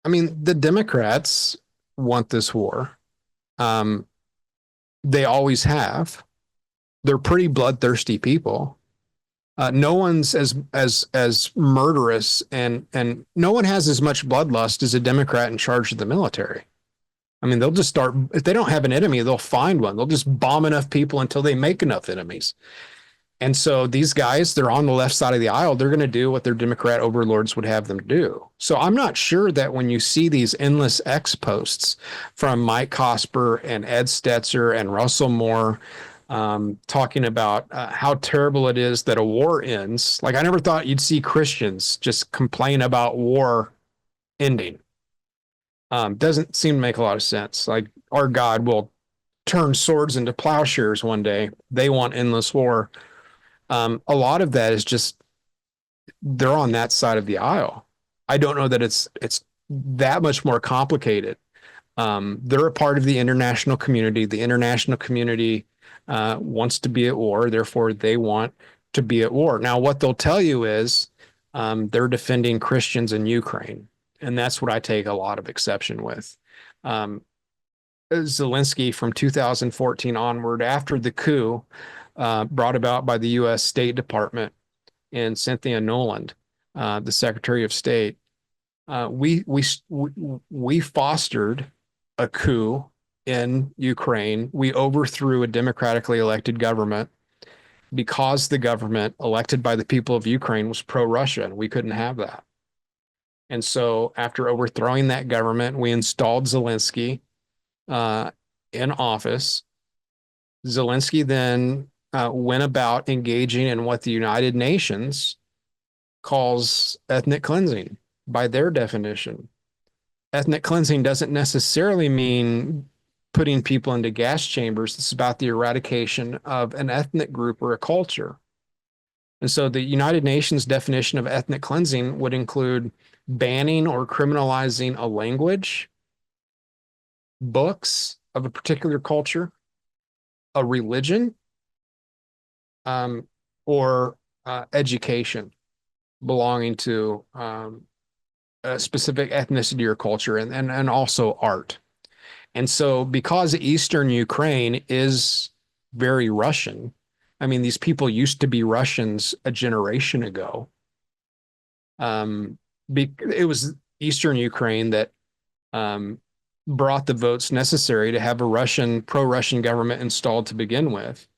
I mean, the Democrats want this war. They always have. They're pretty bloodthirsty people. No one's as murderous and no one has as much bloodlust as a Democrat in charge of the military. I mean, they'll just start, if they don't have an enemy, they'll find one. They'll just bomb enough people until they make enough enemies. And so these guys, they're on the left side of the aisle. They're going to do what their Democrat overlords would have them do. So I'm not sure that when you see these endless X posts from Mike Cosper and Ed Stetzer and Russell Moore talking about how terrible it is that a war ends. Like, I never thought you'd see Christians just complain about war ending. Doesn't seem to make a lot of sense. Like, our God will turn swords into plowshares one day. They want endless war. A lot of that is just, they're on that side of the aisle. I don't know that it's that much more complicated. They're a part of the international community. The international community wants to be at war. Therefore, they want to be at war. Now, what they'll tell you is they're defending Christians in Ukraine. And that's what I take a lot of exception with. Zelensky from 2014 onward, after the coup brought about by the U.S. State Department and Cynthia Noland, the Secretary of State, we fostered a coup in Ukraine. We overthrew a democratically elected government because the government elected by the people of Ukraine was pro-Russia, and we couldn't have that. And so after overthrowing that government, we installed Zelensky in office. Zelensky then went about engaging in what the United Nations calls ethnic cleansing by their definition. Ethnic cleansing doesn't necessarily mean putting people into gas chambers. It's about the eradication of an ethnic group or a culture. And so the United Nations definition of ethnic cleansing would include banning or criminalizing a language, books of a particular culture, a religion, or education belonging to a specific ethnicity or culture, and also art. And so because Eastern Ukraine is very Russian, I mean, these people used to be Russians a generation ago. It was Eastern Ukraine that brought the votes necessary to have a pro-Russian government installed to begin with.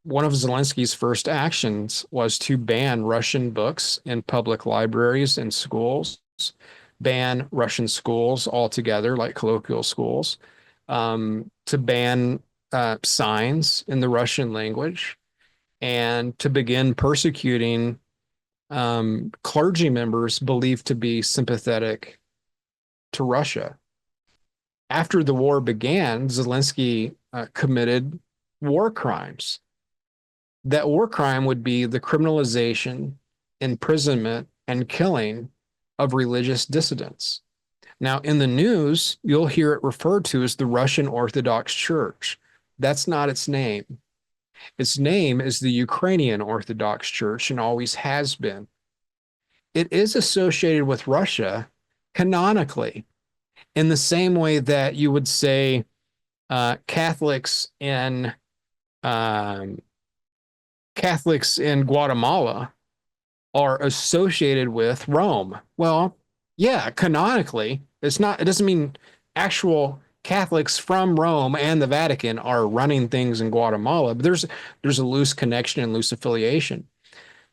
One of Zelensky's first actions was to ban Russian books in public libraries and schools, ban Russian schools altogether, like colloquial schools, to ban signs in the Russian language, and to begin persecuting clergy members believed to be sympathetic to Russia. After the war began, Zelensky committed war crimes. That war crime would be the criminalization, imprisonment, and killing of religious dissidents. Now, in the news, you'll hear it referred to as the Russian Orthodox Church. That's not its name. Its name is the Ukrainian Orthodox Church and always has been. It is associated with Russia canonically, in the same way that you would say Catholics in Guatemala are associated with Rome. Well, yeah, canonically, It doesn't mean actual Catholics from Rome and the Vatican are running things in Guatemala, but there's a loose connection and loose affiliation.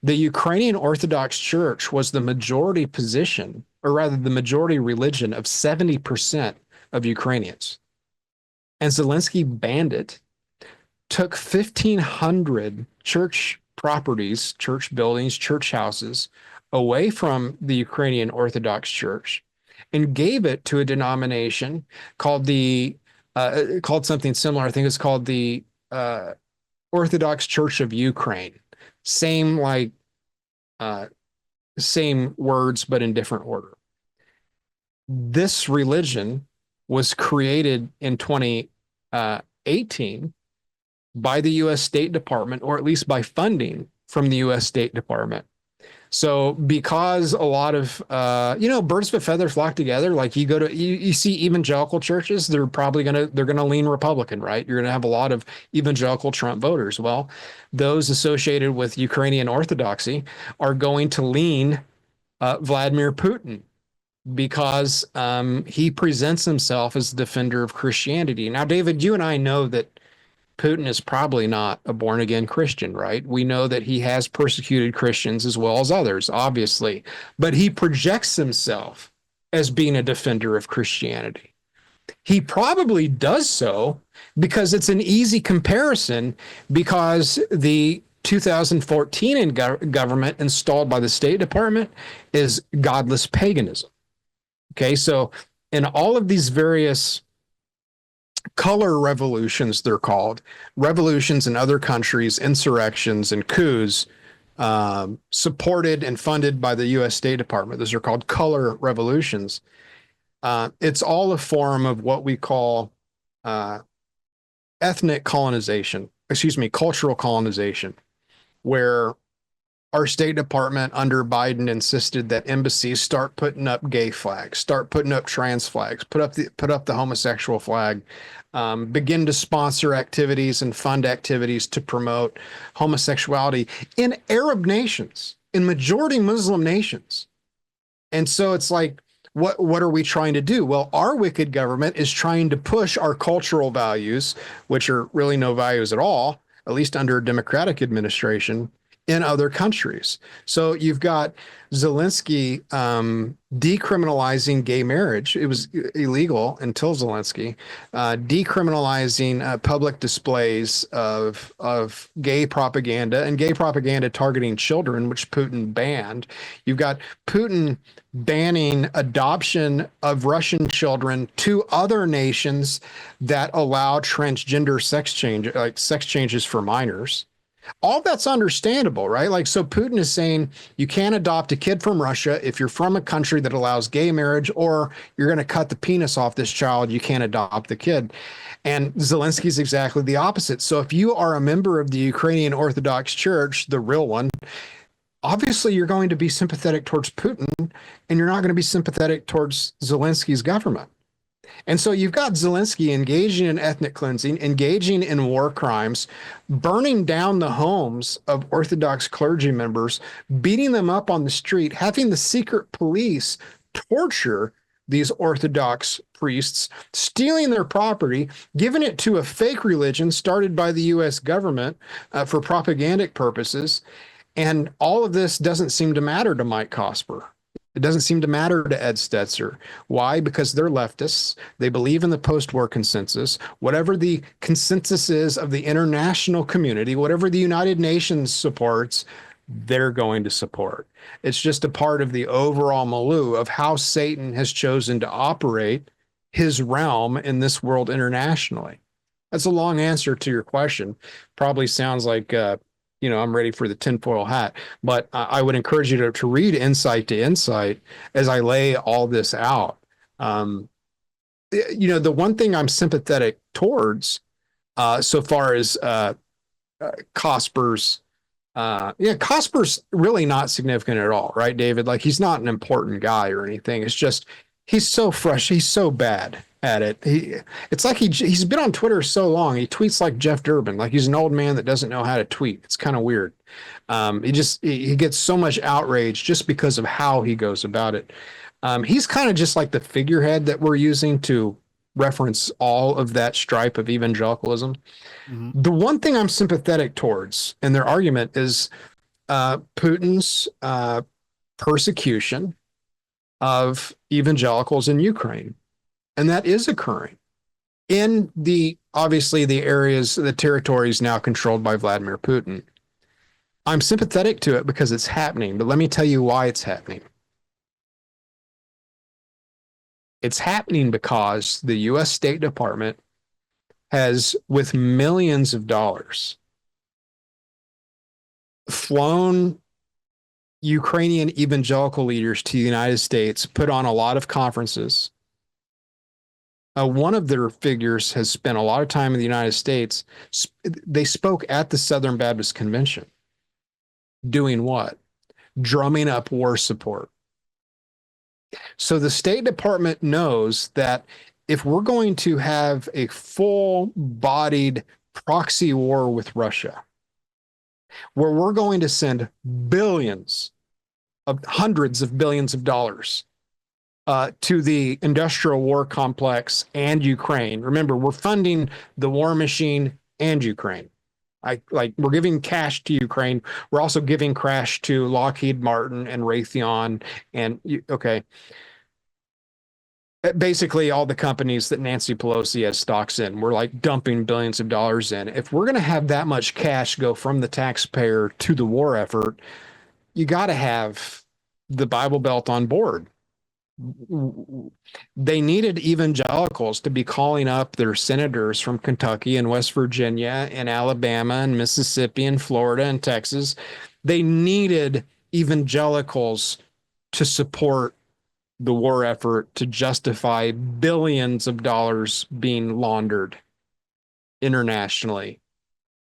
The Ukrainian Orthodox Church was the majority position, or rather the majority religion of 70% of Ukrainians. And Zelensky banned it, took 1,500 church properties, church buildings, church houses away from the Ukrainian Orthodox Church and gave it to a denomination called called something similar. I think it's called the Orthodox Church of Ukraine. Same same words, but in different order. This religion was created in 2018 by the U.S. State Department, or at least by funding from the U.S. State Department. So because a lot of, birds of a feather flock together, like you see evangelical churches, they're going to lean Republican, right? You're going to have a lot of evangelical Trump voters. Well, those associated with Ukrainian Orthodoxy are going to lean Vladimir Putin because he presents himself as the defender of Christianity. Now, David, you and I know that Putin is probably not a born-again Christian, right? We know that he has persecuted Christians as well as others, obviously, but he projects himself as being a defender of Christianity. He probably does so because it's an easy comparison, because the 2014 government installed by the State Department is godless paganism. Okay, so in all of these various color revolutions, they're called, revolutions in other countries, insurrections and coups, supported and funded by the U.S. State Department. Those are called color revolutions. It's all a form of what we call ethnic colonization, cultural colonization, where our State Department under Biden insisted that embassies start putting up gay flags, start putting up trans flags, put up the homosexual flag, begin to sponsor activities and fund activities to promote homosexuality in Arab nations, in majority Muslim nations. And so it's like, what are we trying to do? Well, our wicked government is trying to push our cultural values, which are really no values at all, at least under a Democratic administration, in other countries. So you've got Zelensky decriminalizing gay marriage. It was illegal until Zelensky, decriminalizing public displays of gay propaganda, and gay propaganda targeting children, which Putin banned. You've got Putin banning adoption of Russian children to other nations that allow transgender sex changes for minors. All that's understandable, right? Like, so Putin is saying you can't adopt a kid from Russia if you're from a country that allows gay marriage, or you're going to cut the penis off this child. You can't adopt the kid. And Zelensky is exactly the opposite. So if you are a member of the Ukrainian Orthodox Church, the real one, obviously you're going to be sympathetic towards Putin, and you're not going to be sympathetic towards Zelensky's government. And so you've got Zelensky engaging in ethnic cleansing, engaging in war crimes, burning down the homes of Orthodox clergy members, beating them up on the street, having the secret police torture these Orthodox priests, stealing their property, giving it to a fake religion started by the U.S. government for propagandic purposes. And all of this doesn't seem to matter to Mike Cosper. It doesn't seem to matter to Ed Stetzer. Why? Because they're leftists. They believe in the post-war consensus. Whatever the consensus is of the international community, whatever the United Nations supports, they're going to support. It's just a part of the overall milieu of how Satan has chosen to operate his realm in this world internationally. That's a long answer to your question. Probably sounds like I'm ready for the tinfoil hat, but I would encourage you to read Insight to Insight as I lay all this out. The one thing I'm sympathetic towards, so far as Cosper's, Cosper's really not significant at all, right, David? Like, he's not an important guy or anything. It's just, he's so fresh. He's so bad at it. It's like he's been on Twitter so long. He tweets like Jeff Durbin, like he's an old man that doesn't know how to tweet. It's kind of weird. He gets so much outrage just because of how he goes about it. He's kind of just like the figurehead that we're using to reference all of that stripe of evangelicalism. Mhm. The one thing I'm sympathetic towards in their argument is Putin's persecution of evangelicals in Ukraine. And that is occurring in obviously the areas, the territories now controlled by Vladimir Putin. I'm sympathetic to it because it's happening, but let me tell you why it's happening. It's happening because the US State Department has, with millions of dollars, flown Ukrainian evangelical leaders to the United States, put on a lot of conferences. One of their figures has spent a lot of time in the United States. They spoke at the Southern Baptist Convention. Doing what? Drumming up war support. So the State Department knows that if we're going to have a full-bodied proxy war with Russia, where we're going to send hundreds of billions of dollars to the industrial war complex and Ukraine. Remember, we're funding the war machine and Ukraine. We're giving cash to Ukraine. We're also giving cash to Lockheed Martin and Raytheon and basically all the companies that Nancy Pelosi has stocks in. We're like dumping billions of dollars in. If we're going to have that much cash go from the taxpayer to the war effort, you got to have the Bible Belt on board. They needed evangelicals to be calling up their senators from Kentucky and West Virginia and Alabama and Mississippi and Florida and Texas. They needed evangelicals to support the war effort to justify billions of dollars being laundered internationally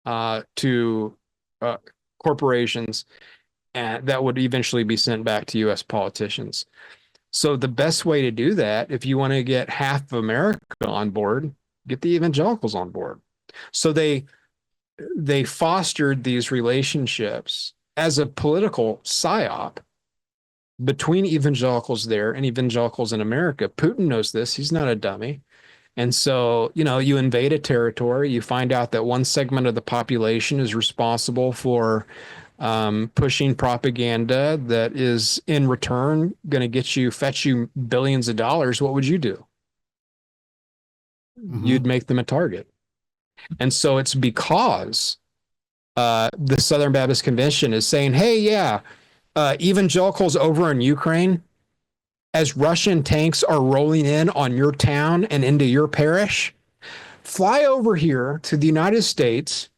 to corporations that would eventually be sent back to U.S. politicians. So the best way to do that, if you want to get half of America on board, get the evangelicals on board. So they fostered these relationships as a political psyop between evangelicals there and evangelicals in America. Putin knows this. He's not a dummy. And so, you invade a territory, you find out that one segment of the population is responsible for pushing propaganda that is in return going to fetch you billions of dollars. What would you do? Mhm. You'd make them a target. And so it's because the Southern Baptist Convention is saying, hey, yeah, evangelicals over in Ukraine, as Russian tanks are rolling in on your town and into your parish, fly over here to the United States.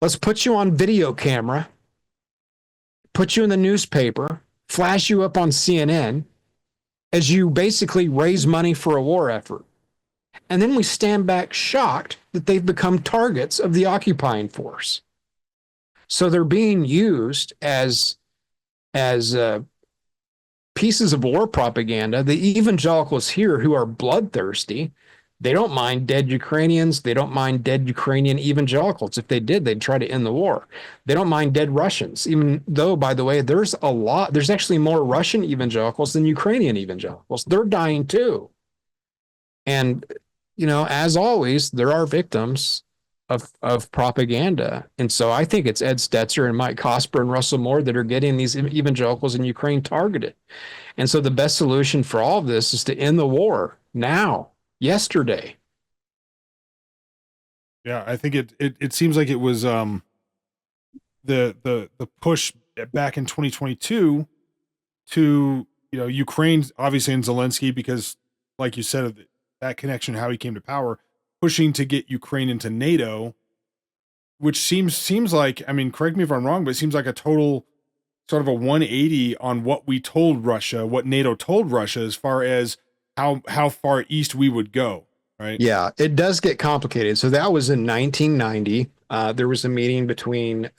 Let's put you on video camera, put you in the newspaper, flash you up on CNN as you basically raise money for a war effort. And then we stand back shocked that they've become targets of the occupying force. So they're being used as pieces of war propaganda. The evangelicals here who are bloodthirsty, they don't mind dead Ukrainians. They don't mind dead Ukrainian evangelicals. If they did, they'd try to end the war. They don't mind dead Russians, even though, by the way, there's actually more Russian evangelicals than Ukrainian evangelicals. They're dying too. And, as always, there are victims of propaganda. And so I think it's Ed Stetzer and Mike Cosper and Russell Moore that are getting these evangelicals in Ukraine targeted. And so the best solution for all of this is to end the war now, yesterday. Yeah, I think it seems like it was the push back in 2022 to Ukraine, obviously, and Zelensky, because like you said, that connection, how he came to power, pushing to get Ukraine into NATO, which seems like, I mean, correct me if I'm wrong, but it seems like a total sort of a 180 on what we told Russia, what NATO told Russia, as far as how far east we would go, right? Yeah, it does get complicated. So that was in 1990. There was a meeting between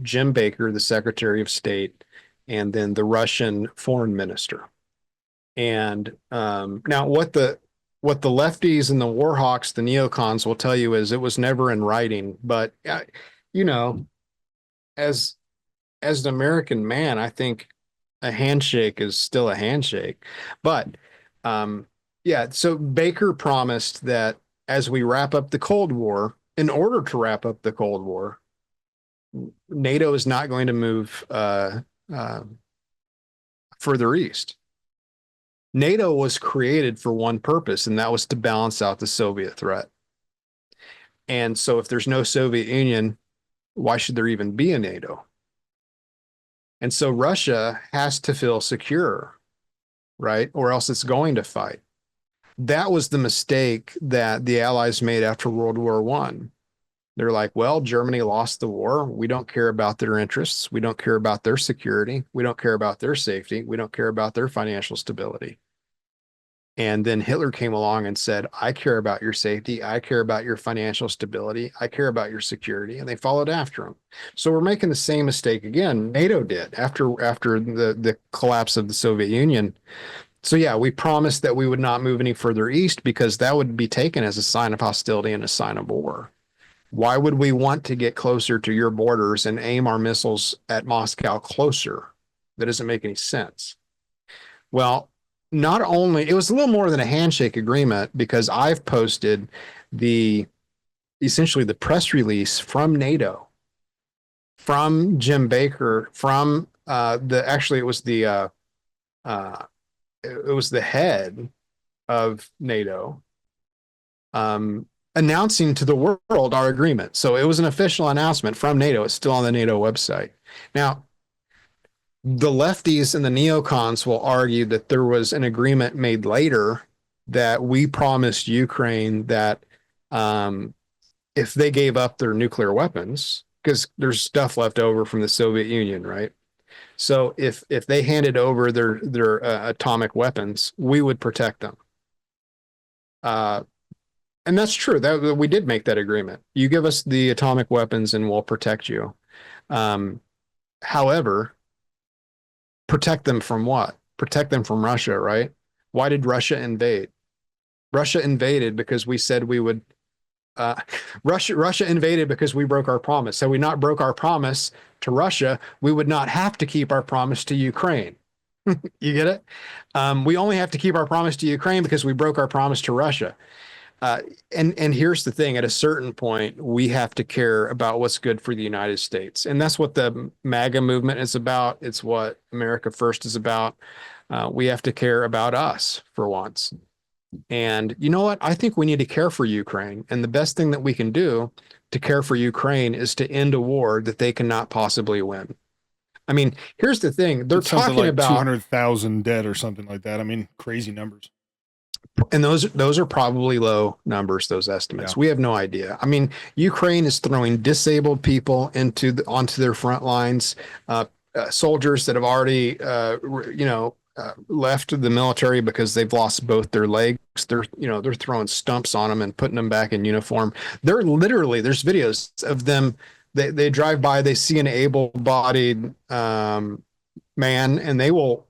Jim Baker, the Secretary of State, and then the Russian foreign minister. And now what the lefties and the war hawks, the neocons, will tell you is it was never in writing. But, as an American man, I think a handshake is still a handshake. But yeah, so Baker promised that as we wrap up the Cold War, in order to wrap up the Cold War, NATO is not going to move uh, further east. NATO was created for one purpose, and that was to balance out the Soviet threat. And so if there's no Soviet Union, why should there even be a NATO? And so Russia has to feel secure, right? Or else it's going to fight. That was the mistake that the Allies made after World War One. They're like, well, Germany lost the war. We don't care about their interests. We don't care about their security. We don't care about their safety. We don't care about their financial stability. And then Hitler came along and said, I care about your safety. I care about your financial stability. I care about your security. And they followed after him. So we're making the same mistake again. NATO did after the collapse of the Soviet Union. So yeah, we promised that we would not move any further east because that would be taken as a sign of hostility and a sign of war. Why would we want to get closer to your borders and aim our missiles at Moscow closer? That doesn't make any sense. Well, not only, it was a little more than a handshake agreement because I've posted essentially the press release from NATO, from Jim Baker, from actually it was the head of NATO, announcing to the world our agreement. So it was an official announcement from NATO. It's still on the NATO website. Now, the lefties and the neocons will argue that there was an agreement made later that we promised Ukraine that if they gave up their nuclear weapons, because there's stuff left over from the Soviet Union, right? So if they handed over their atomic weapons, we would protect them. And that's true. That we did make that agreement. You give us the atomic weapons and we'll protect you. However, protect them from what? Protect them from Russia, right? Why did Russia invade? Russia invaded because we said we would. Russia invaded because we broke our promise. Had we not broke our promise to Russia, we would not have to keep our promise to Ukraine. You get it? We only have to keep our promise to Ukraine because we broke our promise to Russia. And here's the thing, at a certain point, we have to care about what's good for the United States. And that's what the MAGA movement is about. It's what America First is about. We have to care about us for once. And you know what? I think we need to care for Ukraine. And the best thing that we can do to care for Ukraine is to end a war that they cannot possibly win. I mean, here's the thing. They're talking like about 200,000 dead or something like that. I mean, crazy numbers. And those are probably low numbers, those estimates. Yeah. We have no idea. I mean, Ukraine is throwing disabled people onto their front lines, soldiers that have already, left the military because they've lost both their legs. They're throwing stumps on them and putting them back in uniform. They're literally, there's videos of them. They drive by, they see an able-bodied man, and they will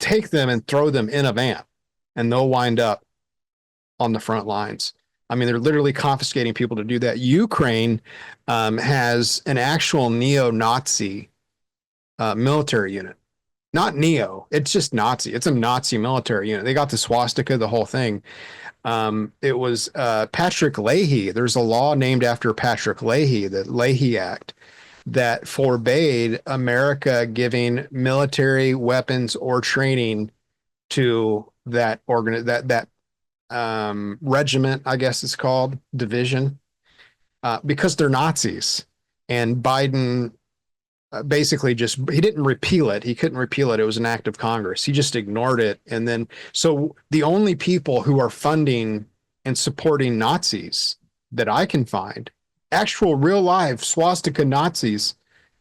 take them and throw them in a van. And they'll wind up on the front lines. I mean, they're literally confiscating people to do that. Ukraine has an actual neo-Nazi military unit. Not neo, it's just Nazi. It's a Nazi military unit. They got the swastika, the whole thing. It was Patrick Leahy. There's a law named after Patrick Leahy, the Leahy Act, that forbade America giving military weapons or training to that regiment, I guess it's called, division, because they're Nazis. And Biden basically he didn't repeal it. He couldn't repeal it. It was an act of Congress. He just ignored it. And then, so the only people who are funding and supporting Nazis that I can find, actual real life swastika Nazis,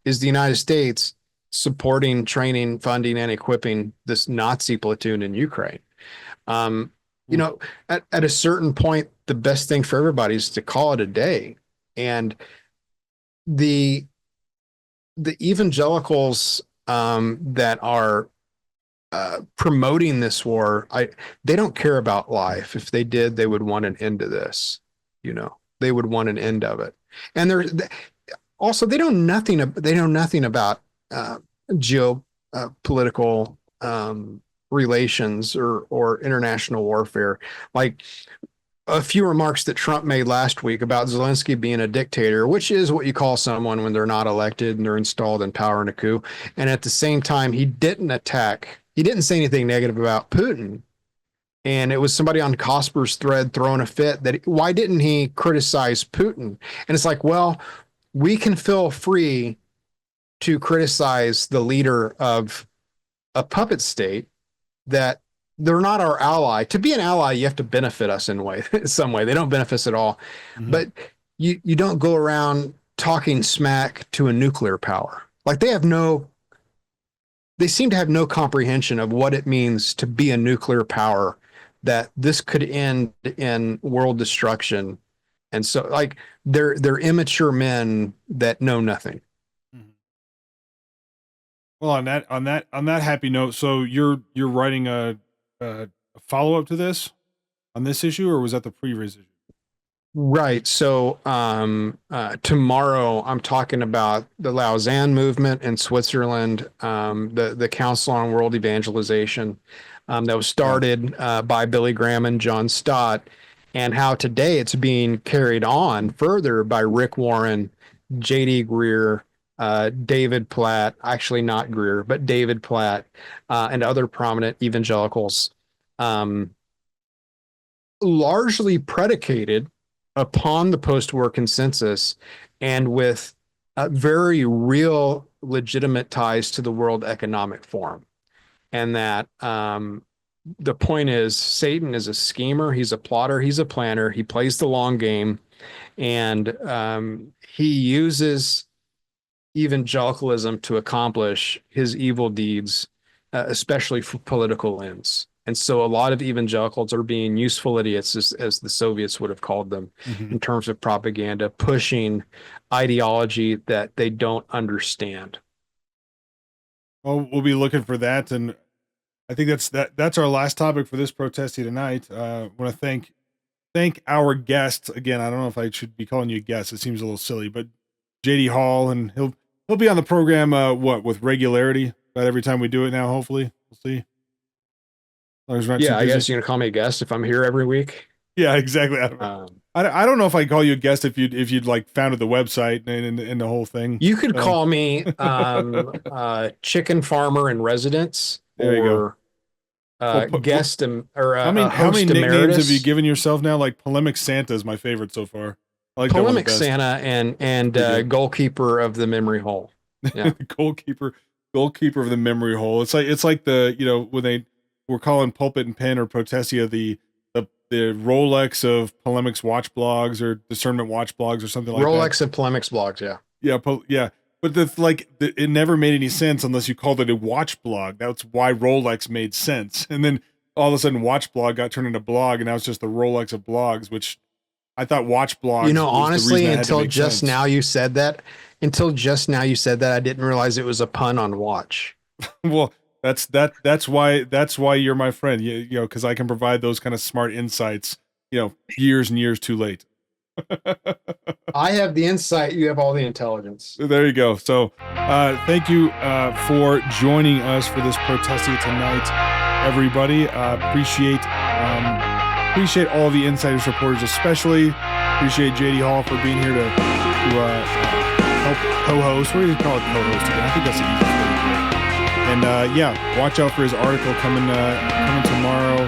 is the United States supporting, training, funding, and equipping this Nazi platoon in Ukraine. At a certain point, the best thing for everybody is to call it a day. And the evangelicals that are promoting this war, they don't care about life. If they did, they would want an end to this. They would want an end of it. And also they know nothing about political relations or international warfare. Like a few remarks that Trump made last week about Zelensky being a dictator, which is what you call someone when they're not elected and they're installed in power in a coup. And at the same time, he didn't say anything negative about Putin. And it was somebody on Cosper's thread throwing a fit that why didn't he criticize Putin? And it's like, well, we can feel free to criticize the leader of a puppet state that they're not our ally. To be an ally, you have to benefit us in some way. They don't benefit us at all. Mm-hmm. But you don't go around talking smack to a nuclear power. Like they seem to have no comprehension of what it means to be a nuclear power, that this could end in world destruction. And so like they're immature men that know nothing. Well, on that happy note, so you're writing a follow up to this on this issue, or was that the previous issue? Right. So tomorrow I'm talking about the Lausanne movement in Switzerland, the Council on World Evangelization that was started by Billy Graham and John Stott, and how today it's being carried on further by Rick Warren, J.D. Greer, David Platt, actually not Greer, but David Platt, and other prominent evangelicals, largely predicated upon the post-war consensus and with very real legitimate ties to the World Economic Forum. And that the point is Satan is a schemer, he's a plotter, he's a planner, he plays the long game, and he uses evangelicalism to accomplish his evil deeds, especially for political ends. And so a lot of evangelicals are being useful idiots, as the Soviets would have called them, in terms of propaganda, pushing ideology that they don't understand. Well, we'll be looking for that. And I think that's our last topic for this Protestia Tonight. I want to thank our guest again. I don't know if I should be calling you a guest. It seems a little silly, but JD Hall, and he'll be on the program, with regularity about every time we do it now, hopefully. We'll see. Yeah, I guess you're going to call me a guest if I'm here every week. Yeah, exactly. I don't know if I call you a guest if you'd like founded the website and the whole thing. You could call me chicken farmer in residence, or guest or how many nicknames emeritus. have you given yourself now? Like Polemic Santa is my favorite so far. I like Polemic Santa and goalkeeper of the memory hole. Yeah, goalkeeper of the memory hole. It's like the when they were calling Pulpit and Pen or Protestia the Rolex of polemics watch blogs or discernment watch blogs or something like that. Rolex of polemics blogs, yeah. But it never made any sense unless you called it a watch blog. That's why Rolex made sense. And then all of a sudden watch blog got turned into blog, and now it's just the Rolex of blogs, which I thought watch blogs. Honestly, until just now you said that, I didn't realize it was a pun on watch. Well, that's why you're my friend. Because I can provide those kind of smart insights, years and years too late. I have the insight, you have all the intelligence. There you go. So thank you for joining us for this Protestia Tonight, everybody. Appreciate all the insider supporters, especially appreciate JD Hall for being here to help co-host. What do you call it, co-host again? I think that's the easiest way to do it. And watch out for his article coming tomorrow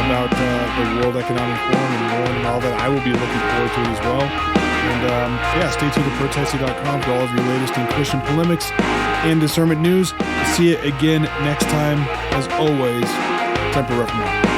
about the World Economic Forum and all that. I will be looking forward to it as well. And stay tuned to Protestia.com for all of your latest in Christian polemics and discernment news. See you again next time. As always, Temper Reformation.